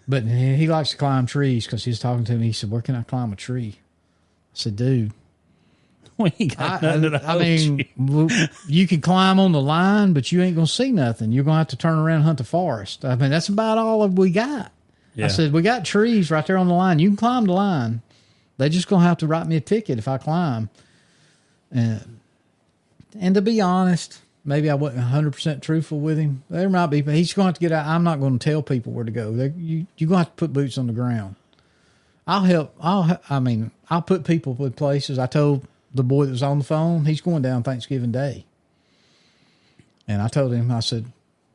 But he likes to climb trees because he was talking to me. He said, where can I climb a tree? I said, dude.
We ain't got nothing to hold
you. You can climb on the line, but you ain't going to see nothing. You're going to have to turn around and hunt the forest. I mean, that's about all we got. Yeah. I said, we got trees right there on the line. You can climb the line. They just going to have to write me a ticket if I climb. And to be honest, maybe I wasn't 100% truthful with him. There might be, but he's going to have to get out. I'm not going to tell people where to go. You're going to have to put boots on the ground. I'll help. I'll put people with places. I told the boy that was on the phone, he's going down Thanksgiving Day. And I told him, I said,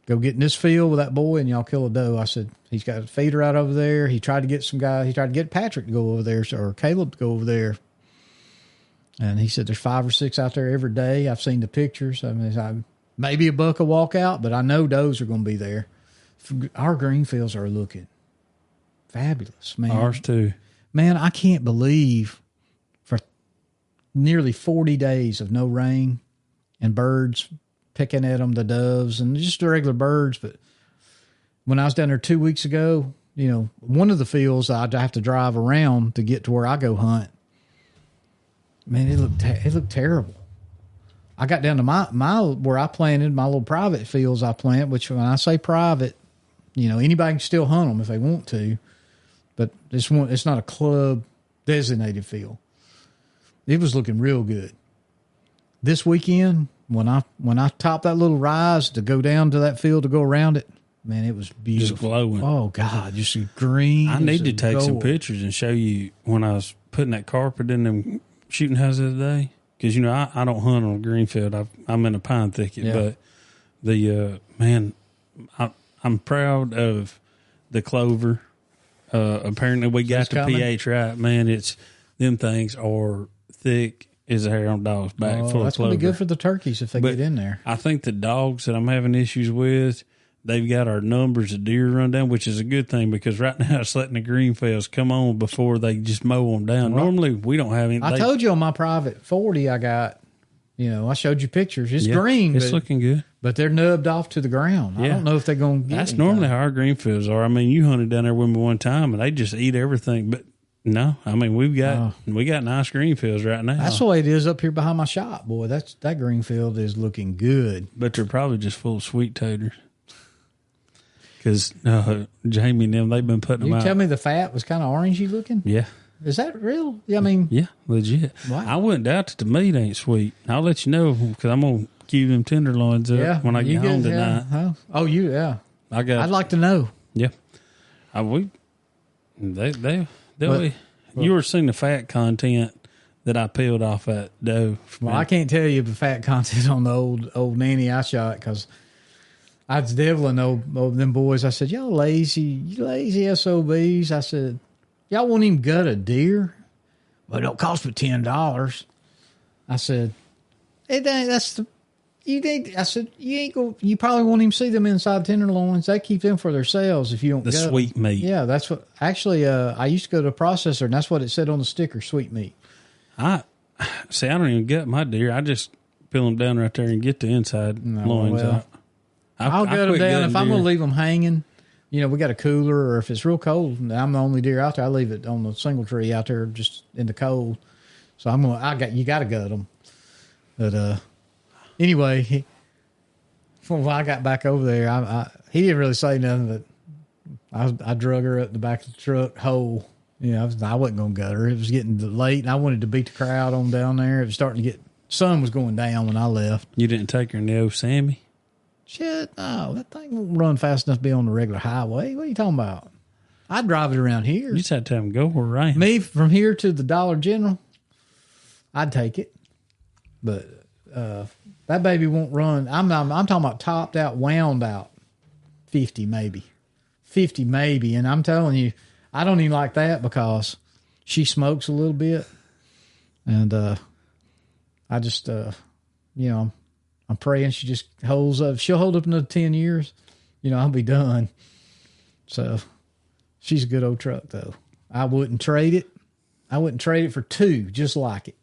go get in this field with that boy and y'all kill a doe. I said, he's got a feeder out over there. He tried to get some guy. He tried to get Patrick to go over there or Caleb to go over there. And he said, there's 5 or 6 out there every day. I've seen the pictures. I mean, maybe a buck will walk out, but I know does are going to be there. Our green fields are looking fabulous, man.
Ours too.
Man, I can't believe for nearly 40 days of no rain and birds picking at them, the doves and just the regular birds. But when I was down there 2 weeks ago, one of the fields I'd have to drive around to get to where I go hunt. Man, it looked terrible. I got down to my where I planted my little private fields I plant, which when I say private, anybody can still hunt them if they want to, but it's not a club designated field. It was looking real good. This weekend, when I topped that little rise to go down to that field to go around it, man, it was beautiful.
Just glowing.
Oh God, just green.
I need to take some pictures and show you when I was putting that carpet in them shooting houses today. Because, I don't hunt on a green field. I'm in a pine thicket. Yeah. But man, I'm proud of the clover. Apparently we got the pH right. Man, them things are thick as a hair on a dog's back full of clover.
That's going to be good for the turkeys if they get in there.
I think the dogs that I'm having issues with, they've got our numbers of deer run down, which is a good thing because right now it's letting the green fields come on before they just mow them down. Right. Normally we don't have any.
I told you on my private 40 I got, I showed you pictures. It's green.
It's looking good.
But they're nubbed off to the ground. Yeah. I don't know if they're going to get
That's
anything.
Normally how our green fields are. I mean, you hunted down there with me one time and they just eat everything. But no, I mean, we got nice green fields right now.
That's the way it is up here behind my shop, boy. That green field is looking good.
But they're probably just full of sweet taters. Because Jamie and them, they've been putting them out.
You tell me the fat was kind of orangey looking?
Yeah.
Is that real? I mean.
Yeah, legit. Wow. I wouldn't doubt that the meat ain't sweet. I'll let you know because I'm going to cue them tenderloins up when I get home tonight.
Yeah. Oh, yeah.
I'd
like to know.
Yeah. You were seeing the fat content that I peeled off that doe.
Well, I can't tell you the fat content on the old nanny I shot because I was deviling them boys. I said, y'all you lazy SOBs. I said, y'all won't even gut a deer? Well, it don't cost but $10. I said, I said, you probably won't even see them inside tenderloins. They keep them for themselves if you don't
the
gut
sweet
them.
meat.
Yeah, that's what, actually, I used to go to a processor and that's what it said on the sticker, sweet meat.
I don't even gut my deer. I just peel them down right there and get the inside loins out.
I'll gut them down. If I'm going to leave them hanging, we got a cooler, or if it's real cold and I'm the only deer out there, I leave it on the single tree out there just in the cold. So you got to gut them. But anyway, when I got back over there, he didn't really say nothing, but I drug her up the back of the truck whole. I wasn't going to gut her. It was getting late, and I wanted to beat the crowd on down there. It was starting to sun was going down when I left.
You didn't take her in the old Sammy?
Shit, no. That thing won't run fast enough to be on the regular highway. What are you talking about? I'd drive it around here.
You just had to have them go where I am.
Me, from here to the Dollar General, I'd take it. But that baby won't run. I'm talking about topped out, wound out, 50 maybe. And I'm telling you, I don't even like that because she smokes a little bit. And I just, I'm praying she just holds up. She'll hold up another 10 years. I'll be done. So she's a good old truck, though. I wouldn't trade it. I wouldn't trade it for two just like it.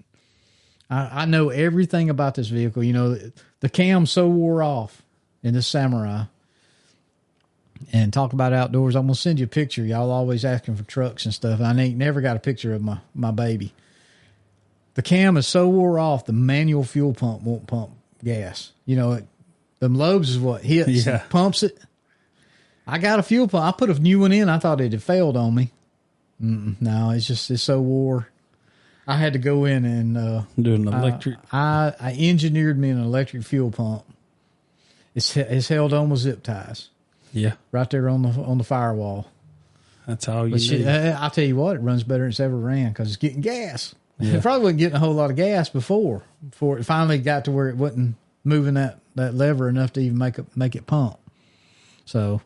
I know everything about this vehicle. The cam's so wore off in this Samurai. And talk about outdoors. I'm going to send you a picture. Y'all always asking for trucks and stuff. I ain't never got a picture of my baby. The cam is so wore off, the manual fuel pump won't pump gas. Them lobes is what hits and pumps it. I got a fuel pump. I put a new one in. I thought it had failed on me. No, it's so wore. I had to go in and
do an electric.
I engineered me an electric fuel pump. It's held on with zip ties.
Yeah,
right there on the firewall.
That's all you need.
I'll tell you what, it runs better than it's ever ran because it's getting gas.
Yeah.
It probably wasn't getting a whole lot of gas before it finally got to where it wasn't moving that lever enough to even make it pump. So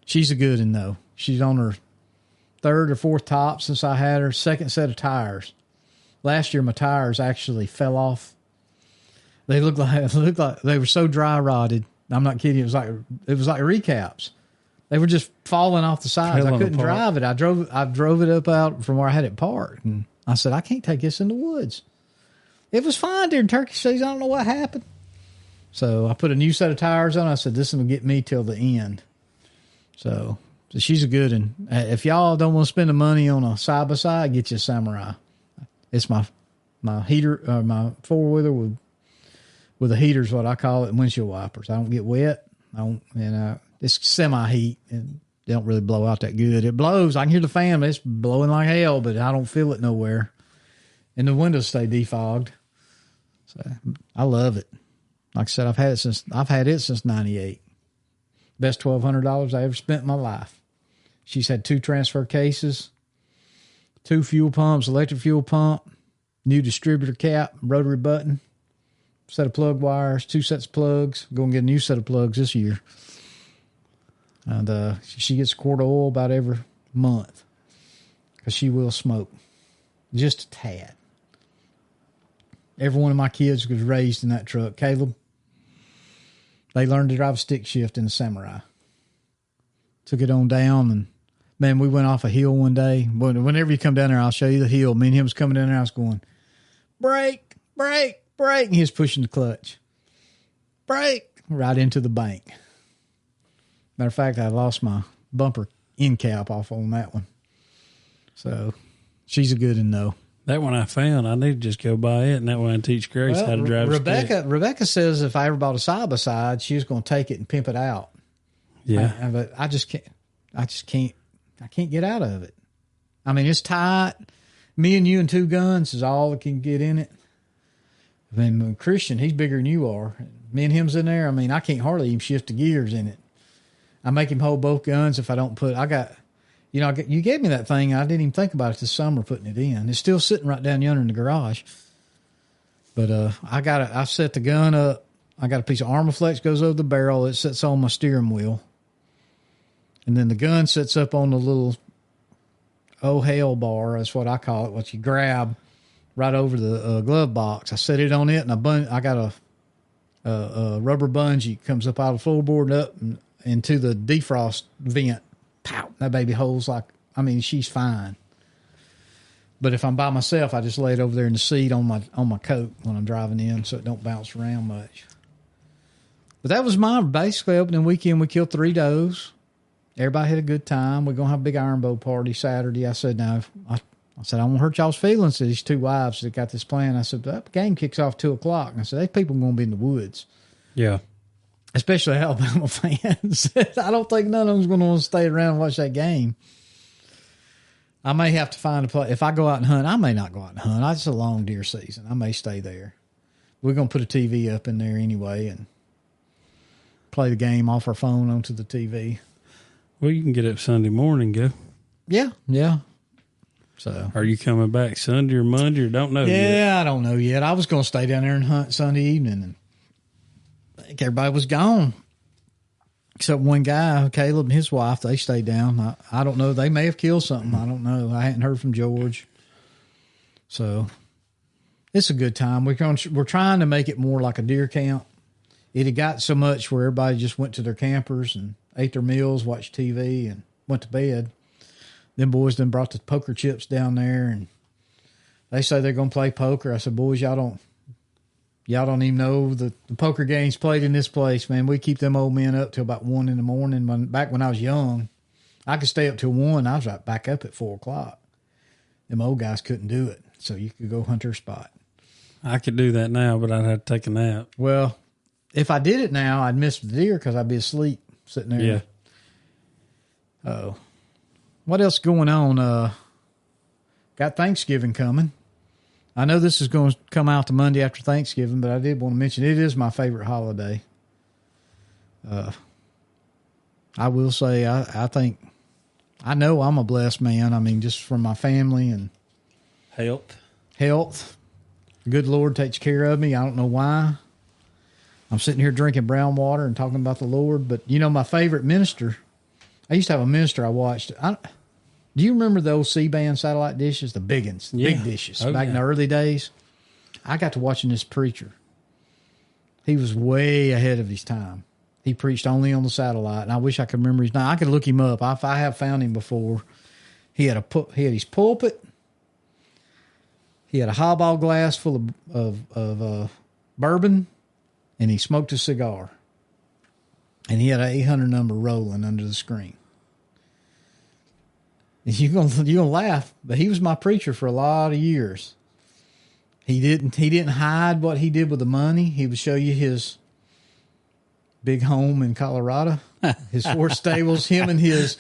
she's a good one though. She's on her third or fourth top since I had her. Second set of tires. Last year my tires actually fell off. They looked like they were so dry rotted. I'm not kidding. It was like recaps. They were just falling off the sides. I couldn't drive it. I drove it up out from where I had it parked, and I said, I can't take this in the woods. It was fine during turkey season. I don't know what happened. So I put a new set of tires on. I said, this will get me till the end. So she's a good one. If y'all don't want to spend the money on a side by side, get you a Samurai. It's my heater, my four wheeler with a heater is what I call it, and windshield wipers. I don't get wet. It's semi-heat, and they don't really blow out that good. It blows. I can hear the fan, but it's blowing like hell, but I don't feel it nowhere. And the windows stay defogged. So I love it. Like I said, I've had it since 98. Best $1,200 I ever spent in my life. She's had 2 transfer cases, 2 fuel pumps, electric fuel pump, new distributor cap, rotary button, set of plug wires, 2 sets of plugs. I'm going to get a new set of plugs this year. And she gets a quart of oil about every month because she will smoke. Just a tad. Every one of my kids was raised in that truck. Caleb, they learned to drive a stick shift in the Samurai. Took it on down, and man, we went off a hill one day. Whenever you come down there, I'll show you the hill. Me and him was coming down there. I was going, brake, brake, brake. And he was pushing the clutch. Brake. Right into the bank. Matter of fact, I lost my bumper end cap off on that one. So she's a good one, though.
That one I found, I need to just go buy it, and that one I teach Grace how to drive a stick.
Rebecca says if I ever bought a side-by-side, she was going to take it and pimp it out.
Yeah.
But I can't get out of it. I mean, it's tight. Me and you and 2 guns is all that can get in it. I mean, Christian, he's bigger than you are. Me and him's in there. I mean, I can't hardly even shift the gears in it. I make him hold both guns if I don't put, You know, you gave me that thing. I didn't even think about it this summer putting it in. It's still sitting right down yonder in the garage. But I set the gun up. I got a piece of Armaflex goes over the barrel. It sits on my steering wheel. And then the gun sits up on the little hell bar. That's what I call it, what you grab right over the glove box. I set it on it, and I got a rubber bungee comes up out of the floorboard and up and into the defrost vent. Pow! That baby holds she's fine. But if I'm by myself, I just lay it over there in the seat on my coat when I'm driving in, so it don't bounce around much. But that was my basically opening weekend. We killed 3 does. Everybody had a good time. We're gonna have a big iron bow party Saturday. I said, "No, I said I won't hurt y'all's feelings." To these 2 wives that got this plan, I said, "That game kicks off 2:00." And I said, "These people gonna be in the woods."
Yeah.
Especially Alabama fans. I don't think none of them's going to want to stay around and watch that game. I may have to find a place. If I go out and hunt, I may not go out and hunt. It's a long deer season. I may stay there. We're going to put a TV up in there anyway and play the game off our phone onto the TV.
Well, you can get up Sunday morning and go.
Yeah. So,
are you coming back Sunday or Monday or don't know yet?
Yeah, I don't know yet. I was going to stay down there and hunt Sunday evening, and I think everybody was gone. Except one guy, Caleb and his wife, they stayed down. I don't know. They may have killed something. I don't know. I hadn't heard from George. So it's a good time. We're trying to make it more like a deer camp. It had got so much where everybody just went to their campers and ate their meals, watched TV, and went to bed. Them boys then brought the poker chips down there, and they say they're going to play poker. I said, boys, y'all don't even know the poker games played in this place, man. We keep them old men up till about 1 a.m. Back when I was young, I could stay up till 1. I was right back up at 4:00. Them old guys couldn't do it, so you could go hunt their spot.
I could do that now, but I'd have to take a nap.
Well, if I did it now, I'd miss the deer because I'd be asleep sitting there.
Yeah.
Oh, what else going on? Got Thanksgiving coming. I know this is going to come out the Monday after Thanksgiving, but I did want to mention it is my favorite holiday. I will say I think I know I'm a blessed man. I mean, just from my family and health. The good Lord takes care of me. I don't know why. I'm sitting here drinking brown water and talking about the Lord, but you know, my favorite minister, I used to have a minister I watched. Do you remember the old C-band satellite dishes, the big ones, big dishes, back in the early days? I got to watching this preacher. He was way ahead of his time. He preached only on the satellite, and I wish I could remember his name. I could look him up. I have found him before. He had his pulpit. He had a highball glass full of bourbon, and he smoked a cigar. And he had an 800 number rolling under the screen. You're gonna laugh, but he was my preacher for a lot of years. He didn't hide what he did with the money. He would show you his big home in Colorado, his 4 stables, him and his.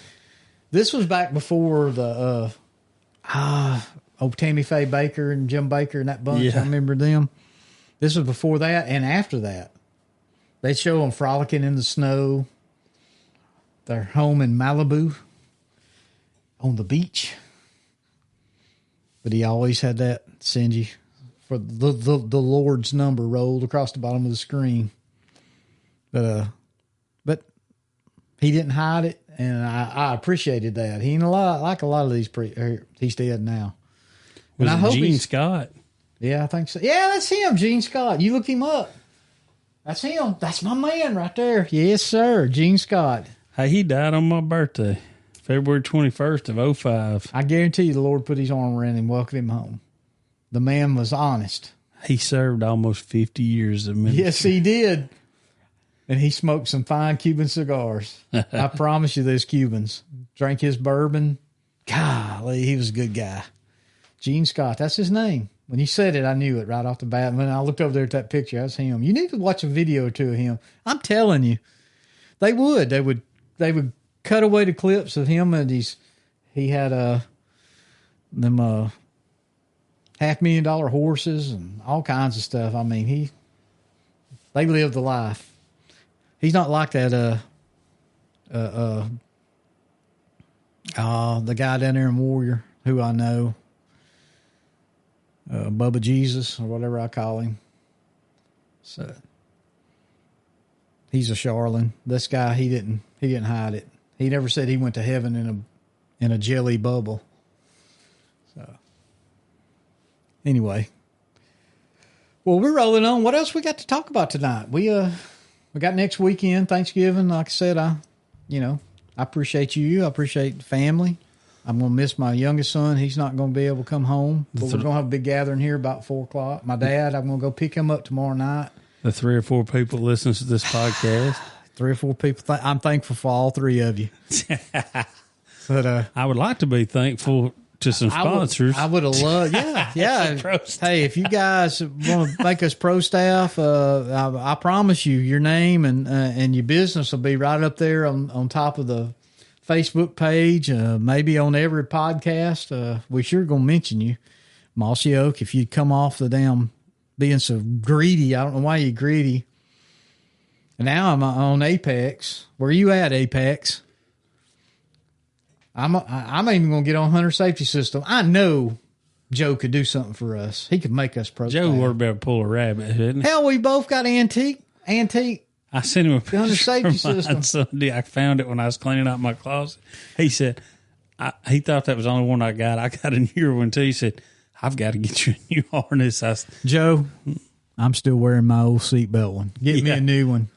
This was back before the Tammy Faye Baker and Jim Baker and that bunch. Yeah. I remember them. This was before that and after that. They'd show them frolicking in the snow. Their home in Malibu. On the beach. But he always had that Singy for the Lord's number rolled across the bottom of the screen. But he didn't hide it, and I appreciated that. He ain't like a lot of these he's dead now.
Was it Gene Scott?
Yeah, I think so. Yeah, that's him, Gene Scott. You looked him up. That's him. That's my man right there. Yes, sir, Gene Scott.
Hey, he died on my birthday. February 21st of 2005.
I guarantee you the Lord put his arm around him and welcomed him home. The man was honest.
He served almost 50 years of ministry.
Yes, he did. And he smoked some fine Cuban cigars. I promise you those Cubans. Drank his bourbon. Golly, he was a good guy. Gene Scott, that's his name. When he said it, I knew it right off the bat. When I looked over there at that picture, that's him. You need to watch a video or two of him. I'm telling you. They would cut away the clips of him, and he had them $500,000 horses and all kinds of stuff. I mean, they lived the life. He's not like that The guy down there in Warrior, who I know, Bubba Jesus or whatever I call him. So he's a Charlatan. This guy, he didn't hide it. He never said he went to heaven in a jelly bubble. So anyway, well, we're rolling on. What else we got to talk about tonight? We got next weekend, Thanksgiving. Like I said, I appreciate you. I appreciate the family. I'm going to miss my youngest son. He's not going to be able to come home. But we're going to have a big gathering here about 4 o'clock. My dad, I'm going to go pick him up tomorrow night.
The 3 or 4 people listen to this podcast.
3 or 4 people. I'm thankful for all 3 of you. But
I would like to be thankful to some sponsors.
I would have loved, yeah. Hey, if you guys want to make us pro staff, I promise you, your name and your business will be right up there on top of the Facebook page, maybe on every podcast. We sure gonna mention you, Mossy Oak. If you'd come off the damn being so greedy, I don't know why you're greedy. And now I'm on Apex. Where are you at, Apex? I'm even gonna get on Hunter Safety System. I know Joe could do something for us. He could make us pro.
Joe would be able to pull a rabbit, couldn't he?
Hell, we both got antique.
I sent him a picture
Hunter Safety System.
Sunday. I found it when I was cleaning out my closet. He said, he thought that was the only one I got. I got a newer one too. He said, I've got to get you a new harness.
Joe, I'm still wearing my old seatbelt one. Get me a new one.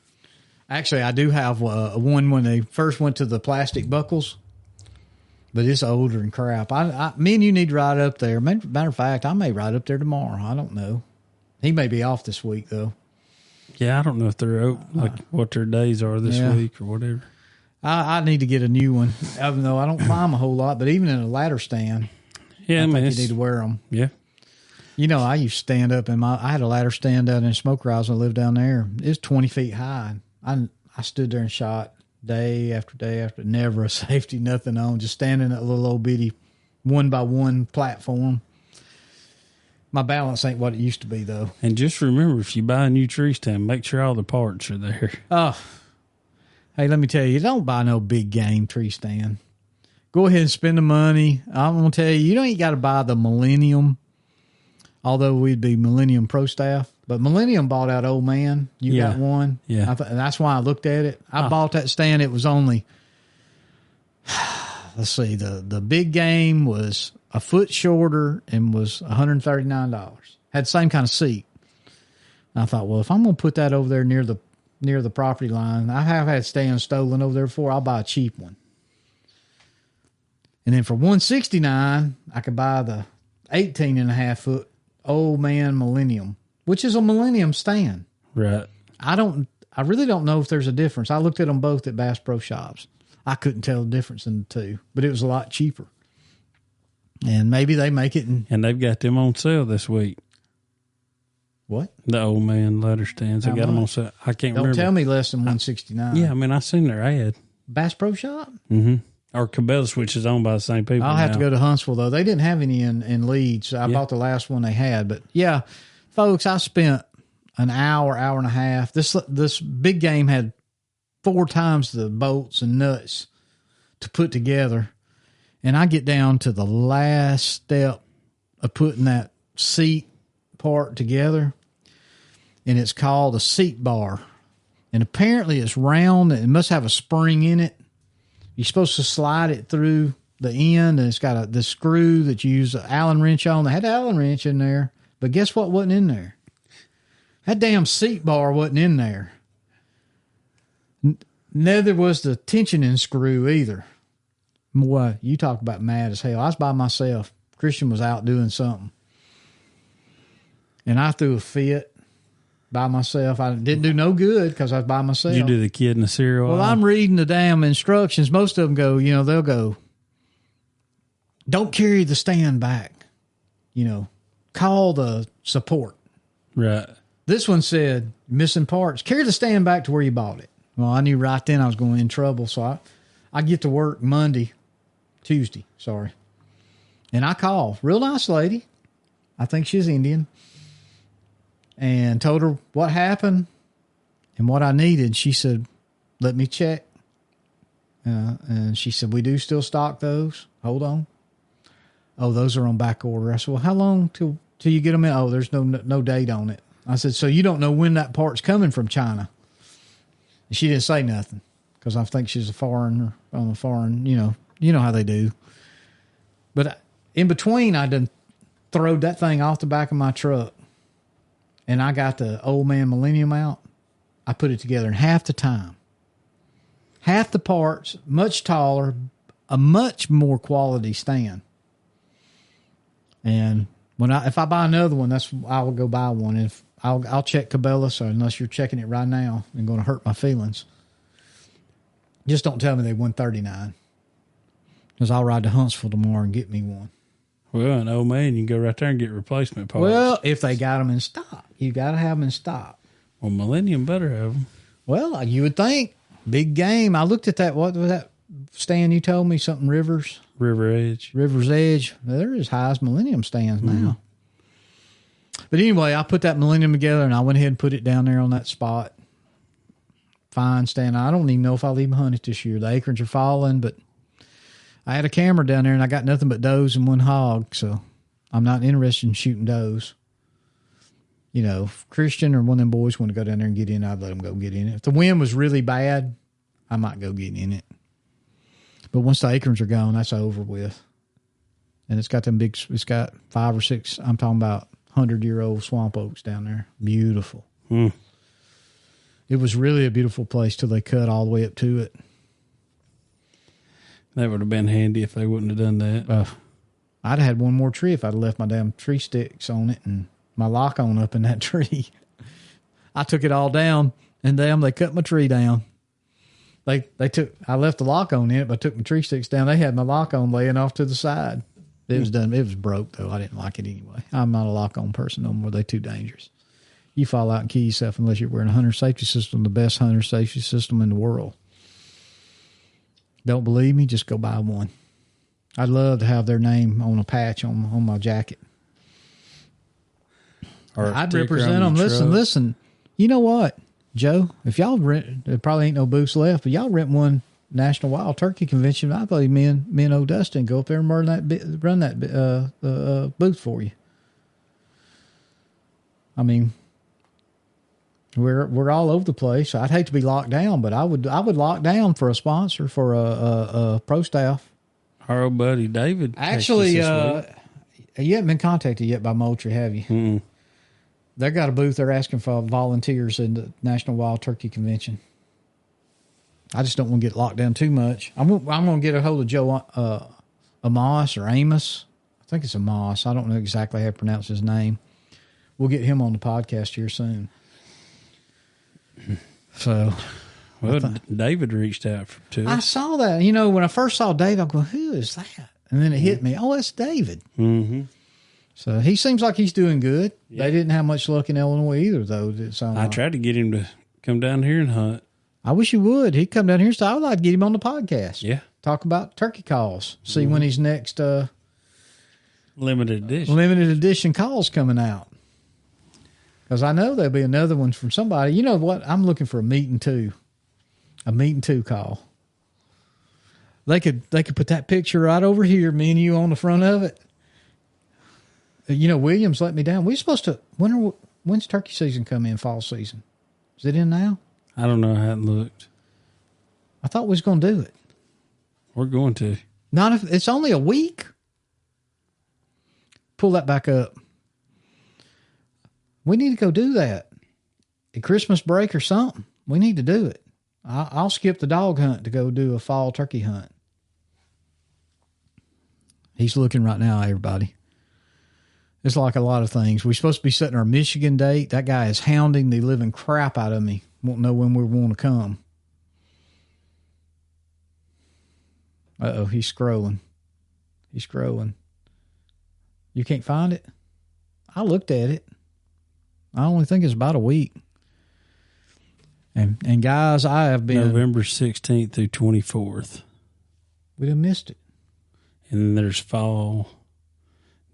Actually, I do have one when they first went to the plastic buckles, but it's older than crap. Me and you need to ride up there. Matter of fact, I may ride up there tomorrow. I don't know. He may be off this week, though.
Yeah, I don't know if they're what their days are this week or whatever. I
need to get a new one, even though I don't climb a whole lot. But even in a ladder stand, I think you need to wear them.
Yeah.
You know, I used to stand up I had a ladder stand out in Smoke Rise when I lived down there. It was 20 feet high. I stood there and shot day after day after, never a safety, nothing on, just standing at a little old bitty 1x1 platform. My balance ain't what it used to be, though.
And just remember, if you buy a new tree stand, make sure all the parts are there.
Oh, hey, let me tell you, don't buy no big game tree stand. Go ahead and spend the money. I'm going to tell you, you don't even got to buy the Millennium, although we'd be Millennium Pro Staff. But Millennium bought out Old Man. You got one.
Yeah.
That's why I looked at it. I bought that stand. It was only, let's see, the big game was a foot shorter and was $139. Had the same kind of seat. And I thought, well, if I'm going to put that over there near the property line, I have had stands stolen over there before. I'll buy a cheap one. And then for $169, I could buy the 18.5 foot Old Man Millennium, which is a Millennium stand.
Right.
I really don't know if there's a difference. I looked at them both at Bass Pro Shops. I couldn't tell the difference in the two, but it was a lot cheaper. And maybe they make it. And
they've got them on sale this week.
What?
The Old Man ladder stands. They got them on sale. I can't remember.
Don't tell me less than $169.
Yeah, I mean, I seen their ad.
Bass Pro Shop?
Mm-hmm. Or Cabela's, which is owned by the same people.
I'll have to go to Huntsville, though. They didn't have any in Leeds. I bought the last one they had. But, yeah, folks, I spent an hour and a half. This big game had 4 times the bolts and nuts to put together. And I get down to the last step of putting that seat part together, and it's called a seat bar. And apparently it's round, and it must have a spring in it. You're supposed to slide it through the end, and it's got this screw that you use an Allen wrench on. They had an Allen wrench in there, but guess what wasn't in there? That damn seat bar wasn't in there. Neither was the tensioning screw either. Boy, you talk about mad as hell. I was by myself. Christian was out doing something. And I threw a fit by myself. I didn't do no good because I was by myself.
You do the kid in the cereal
Well,
aisle?
I'm reading the damn instructions. Most of them go, they'll go, don't carry the stand back. Call the support.
Right.
This one said, missing parts. Carry the stand back to where you bought it. Well, I knew right then I was going in trouble. So I get to work Tuesday, and I call. Real nice lady. I think she's Indian. And told her what happened and what I needed. She said, let me check. And she said, we do still stock those. Hold on. Oh, those are on back order. I said, well, how long till you get them in? Oh, there's no date on it. I said, so you don't know when that part's coming from China? And she didn't say nothing because I think she's a foreigner on a foreign, you know how they do. But in between, I done throwed that thing off the back of my truck and I got the old man Millennium out. I put it together in half the time. Half the parts, much taller, a much more quality stand. And if I buy another one, I will go buy one. If I'll check Cabela's, so unless you're checking it right now and going to hurt my feelings. Just don't tell me they $139. Because I'll ride to Huntsville tomorrow and get me one.
Well, an old man, you can go right there and get replacement parts.
Well, if they got them in stock, you got to have them in stock.
Well, Millennium better have them.
Well, you would think. Big game. I looked at that. What was that stand you told me? Something Rivers? River's Edge. They're as high as Millennium stands now. But anyway, I put that Millennium together and I went ahead and put it down there on that spot. Fine stand. I don't even know if I'll even hunt it this year. The acorns are falling, but I had a camera down there and I got nothing but does and one hog, so I'm not interested in shooting does. You know, if Christian or one of them boys want to go down there and get in, I'd let them go get in it. If the wind was really bad, I might go get in it. But once the acorns are gone, that's over with. And it's got it's got 5 or 6, I'm talking about 100-year-old swamp oaks down there. Beautiful. It was really a beautiful place till they cut all the way up to it.
That would have been handy if they wouldn't have done that.
I'd have had one more tree if I'd left my damn tree sticks on it and my lock on up in that tree. I took it all down and they cut my tree down. I left the lock on in it, but I took my tree sticks down. They had my lock on laying off to the side. It was done. It was broke though. I didn't like it anyway. I'm not a lock on person no more. They're too dangerous. You fall out and kill yourself unless you're wearing a hunter safety system, the best hunter safety system in the world. Don't believe me? Just go buy one. I'd love to have their name on a patch on my jacket. Or I'd represent them. Listen. You know what, Joe? If y'all rent, there probably ain't no booths left, but y'all rent one National Wild Turkey Convention. I believe me and old Dustin go up there and run that booth for you. I mean, we're all over the place. I'd hate to be locked down, but I would lock down for a sponsor for a pro staff.
Our old buddy David.
Actually, you haven't been contacted yet by Moultrie, have you?
Mm-mm.
They got a booth. They're asking for volunteers in the National Wild Turkey Convention. I just don't want to get locked down too much. I'm going to get a hold of Joe Amos or Amos. I think it's Amos. I don't know exactly how to pronounce his name. We'll get him on the podcast here soon. So,
David reached out to us.
I saw that. You know, when I first saw David, I go, who is that? And then it hit me. Oh, that's David.
Mm-hmm.
So he seems like he's doing good. Yeah. They didn't have much luck in Illinois either, though.
I tried to get him to come down here and hunt.
I wish he would. He'd come down here. So I would like to get him on the podcast.
Yeah.
Talk about turkey calls. See when his next
limited edition
calls coming out. Because I know there'll be another one from somebody. You know what? I'm looking for a meet and two. A meet and two call. They could put that picture right over here, me and you on the front of it. You know, Williams let me down. We're supposed to, when's turkey season come in, fall season? Is it in now?
I don't know. I haven't looked.
I thought we was going to do it.
We're going to.
Not if it's only a week. Pull that back up. We need to go do that. At Christmas break or something. We need to do it. I'll skip the dog hunt to go do a fall turkey hunt. He's looking right now, everybody. It's like a lot of things. We're supposed to be setting our Michigan date. That guy is hounding the living crap out of me. Won't know when we want to come. Uh-oh, he's scrolling. You can't find it? I looked at it. I only think it's about a week. And guys, I have been...
November 16th through 24th.
We done missed it.
And then there's fall...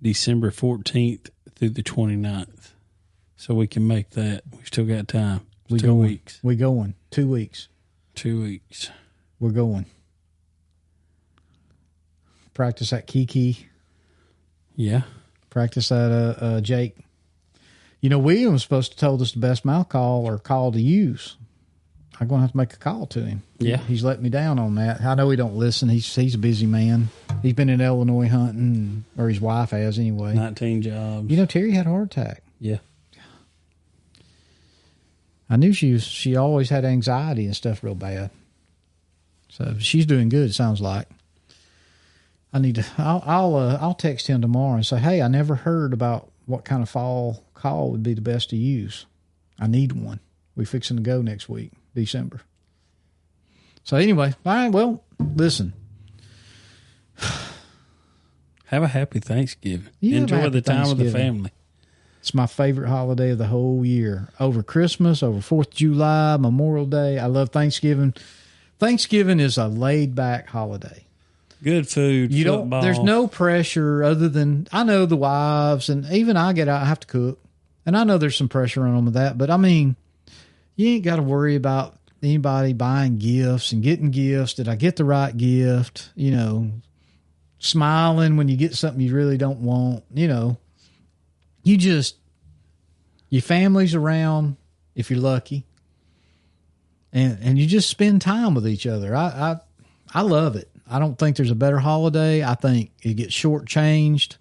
December 14th through the 29th. So we can make that. We've still got time. 2 weeks.
We going. 2 weeks.
2 weeks.
We're going. Practice that Kiki.
Yeah.
Practice that Jake. You know, William was supposed to told us the best mouth call or call to use. I'm going to have to make a call to him.
Yeah.
He's let me down on that. I know he don't listen. He's a busy man. He's been in Illinois hunting, or his wife has anyway.
19 jobs.
You know, Terry had a heart attack.
Yeah.
I knew she always had anxiety and stuff real bad. So she's doing good, it sounds like. I'll text him tomorrow and say, hey, I never heard about what kind of fall call would be the best to use. I need one. We're fixing to go next week, December. So anyway, all right, well, listen.
Have a happy Thanksgiving.
You
enjoy the time with the family.
It's my favorite holiday of the whole year. Over Christmas, over 4th of July, Memorial Day. I love Thanksgiving. Thanksgiving is a laid-back holiday.
Good food, football.
There's no pressure other than, I know the wives, and even I get out, I have to cook. And I know there's some pressure on them with that, but I mean, you ain't got to worry about anybody buying gifts and getting gifts. Did I get the right gift? You know, smiling when you get something you really don't want. You know, your family's around if you're lucky. And you just spend time with each other. I love it. I don't think there's a better holiday. I think it gets shortchanged.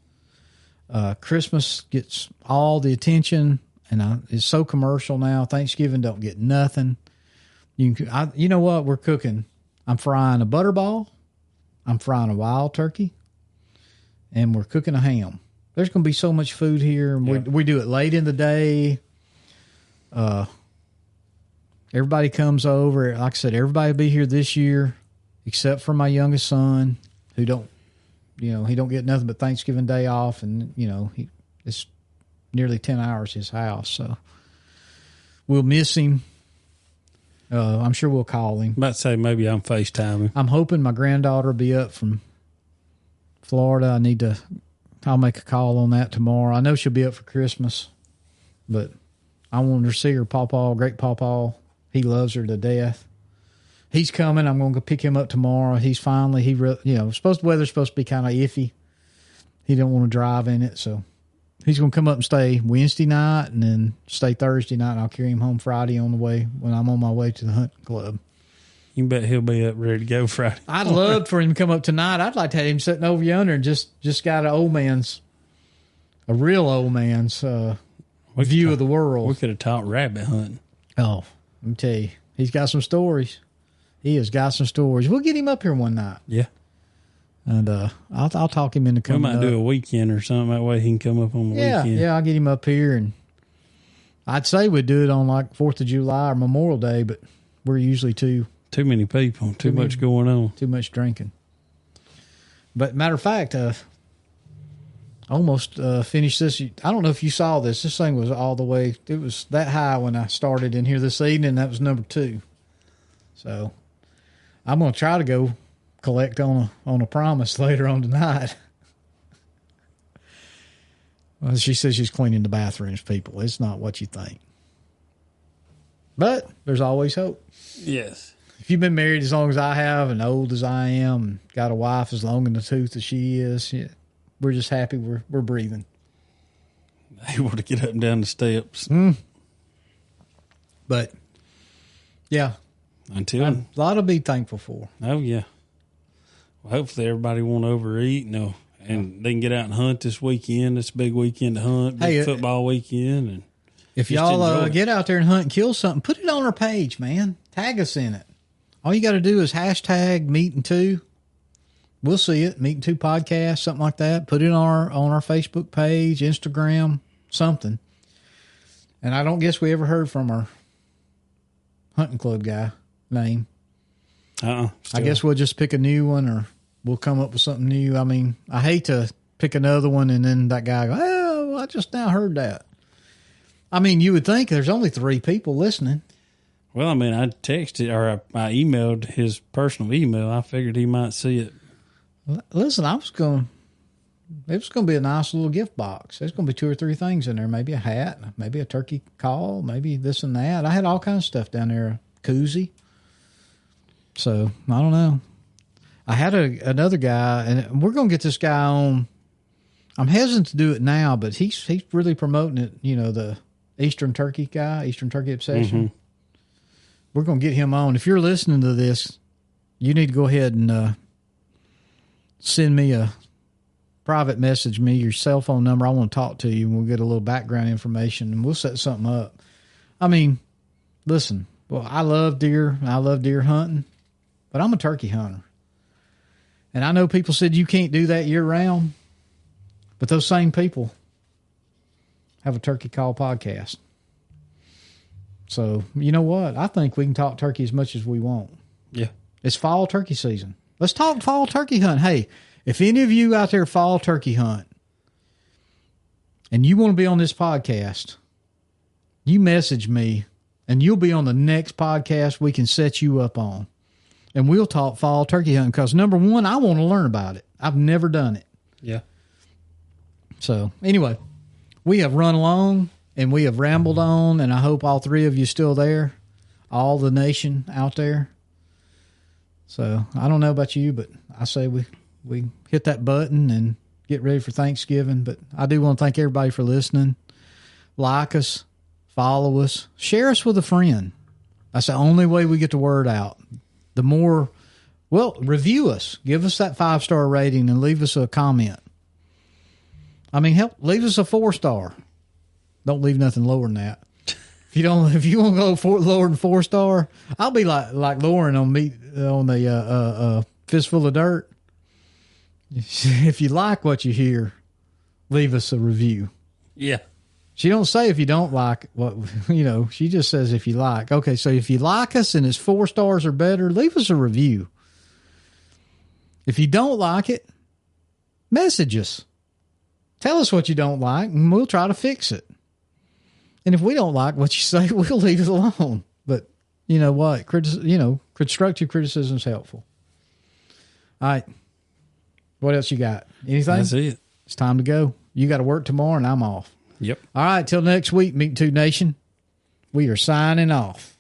Christmas gets all the attention, and it's so commercial now. Thanksgiving don't get nothing. You know what? We're cooking. I'm frying a butterball. I'm frying a wild turkey, and we're cooking a ham. There's going to be so much food here. Yep. We do it late in the day. Everybody comes over. Like I said, everybody will be here this year, except for my youngest son, who he don't get nothing but Thanksgiving Day off, and it's nearly 10 hours his house, so we'll miss him. I'm sure we'll call him.
About to say maybe I'm FaceTiming.
I'm hoping my granddaughter will be up from Florida. I'll make a call on that tomorrow. I know she'll be up for Christmas, but I wanted her to see her pawpaw, great pawpaw. He loves her to death. He's coming. I'm going to go pick him up tomorrow. Weather's supposed to be kind of iffy. He don't want to drive in it, so he's going to come up and stay Wednesday night and then stay Thursday night, and I'll carry him home Friday on the way when I'm on my way to the hunting club.
You bet he'll be up ready to go Friday.
I'd love for him to come up tonight. I'd like to have him sitting over yonder and just got a real old man's view of the world.
We could have taught rabbit hunting.
Oh, let me tell you, he's got some stories. He has got some stories. We'll get him up here one night.
Yeah.
And I'll talk him into coming up.
We might do a weekend or something. That way he can come up on the weekend.
Yeah, I'll get him up here. And I'd say we'd do it on like 4th of July or Memorial Day, but we're usually too
many people, too much going on.
Too much drinking. But matter of fact, almost finished this. I don't know if you saw this. This thing was all the way. It was that high when I started in here this evening. That was number 2. So I'm going to try to go collect on a promise later on tonight. Well, she says she's cleaning the bathrooms, people. It's not what you think. But there's always hope.
Yes.
If you've been married as long as I have and old as I am and got a wife as long in the tooth as she is, we're just happy we're breathing.
Able to get up and down the steps.
But, yeah. A lot to be thankful for.
Oh, yeah. Well, hopefully everybody won't overeat and they can get out and hunt this weekend. It's a big weekend to hunt, big football weekend. And
if y'all get out there and hunt and kill something, put it on our page, man. Tag us in it. All you got to do is hashtag Meeting2. We'll see it. Meeting2 podcast, something like that. Put it on our Facebook page, Instagram, something. And I don't guess we ever heard from our hunting club guy name. I guess we'll just pick a new one, or we'll come up with something new. I mean, I hate to pick another one and then that guy go, oh, I just now heard that. I mean, you would think there's only 3 people listening.
Well, I mean, I texted or I emailed his personal email. I figured he might see it.
Listen, it was going to be a nice little gift box. There's going to be 2 or 3 things in there. Maybe a hat, maybe a turkey call, maybe this and that. I had all kinds of stuff down there. Koozie. So, I don't know. I had another guy, and we're going to get this guy on. I'm hesitant to do it now, but he's really promoting it. You know, the Eastern Turkey guy, Eastern Turkey Obsession. Mm-hmm. We're going to get him on. If you're listening to this, you need to go ahead and send me a private message, me your cell phone number. I want to talk to you, and we'll get a little background information, and we'll set something up. I mean, listen, well, I love deer. I love deer hunting, but I'm a turkey hunter. And I know people said you can't do that year round, but those same people have a turkey call podcast. So, you know what? I think we can talk turkey as much as we want.
Yeah.
It's fall turkey season. Let's talk fall turkey hunt. Hey, if any of you out there fall turkey hunt and you want to be on this podcast, you message me and you'll be on the next podcast we can set you up on. And we'll talk fall turkey hunting because, number one, I want to learn about it. I've never done it.
Yeah.
So, anyway, we have run along and we have rambled on, and I hope all three of you still there, all the nation out there. So, I don't know about you, but I say we hit that button and get ready for Thanksgiving. But I do want to thank everybody for listening. Like us, follow us, share us with a friend. That's the only way we get the word out. The more, well, review us. Give us that 5-star rating and leave us a comment. I mean, leave us a 4-star. Don't leave nothing lower than that. If you want to go lower than 4-star, I'll be like Lauren on the Fistful of Dirt. If you like what you hear, leave us a review.
Yeah.
She don't say if you don't like what, she just says if you like. Okay, so if you like us and it's 4 stars or better, leave us a review. If you don't like it, message us. Tell us what you don't like, and we'll try to fix it. And if we don't like what you say, we'll leave it alone. But you know what? Constructive criticism is helpful. All right. What else you got? Anything?
That's it.
It's time to go. You got to work tomorrow, and I'm off.
Yep.
All right. Till next week, Meat 2 Nation. We are signing off.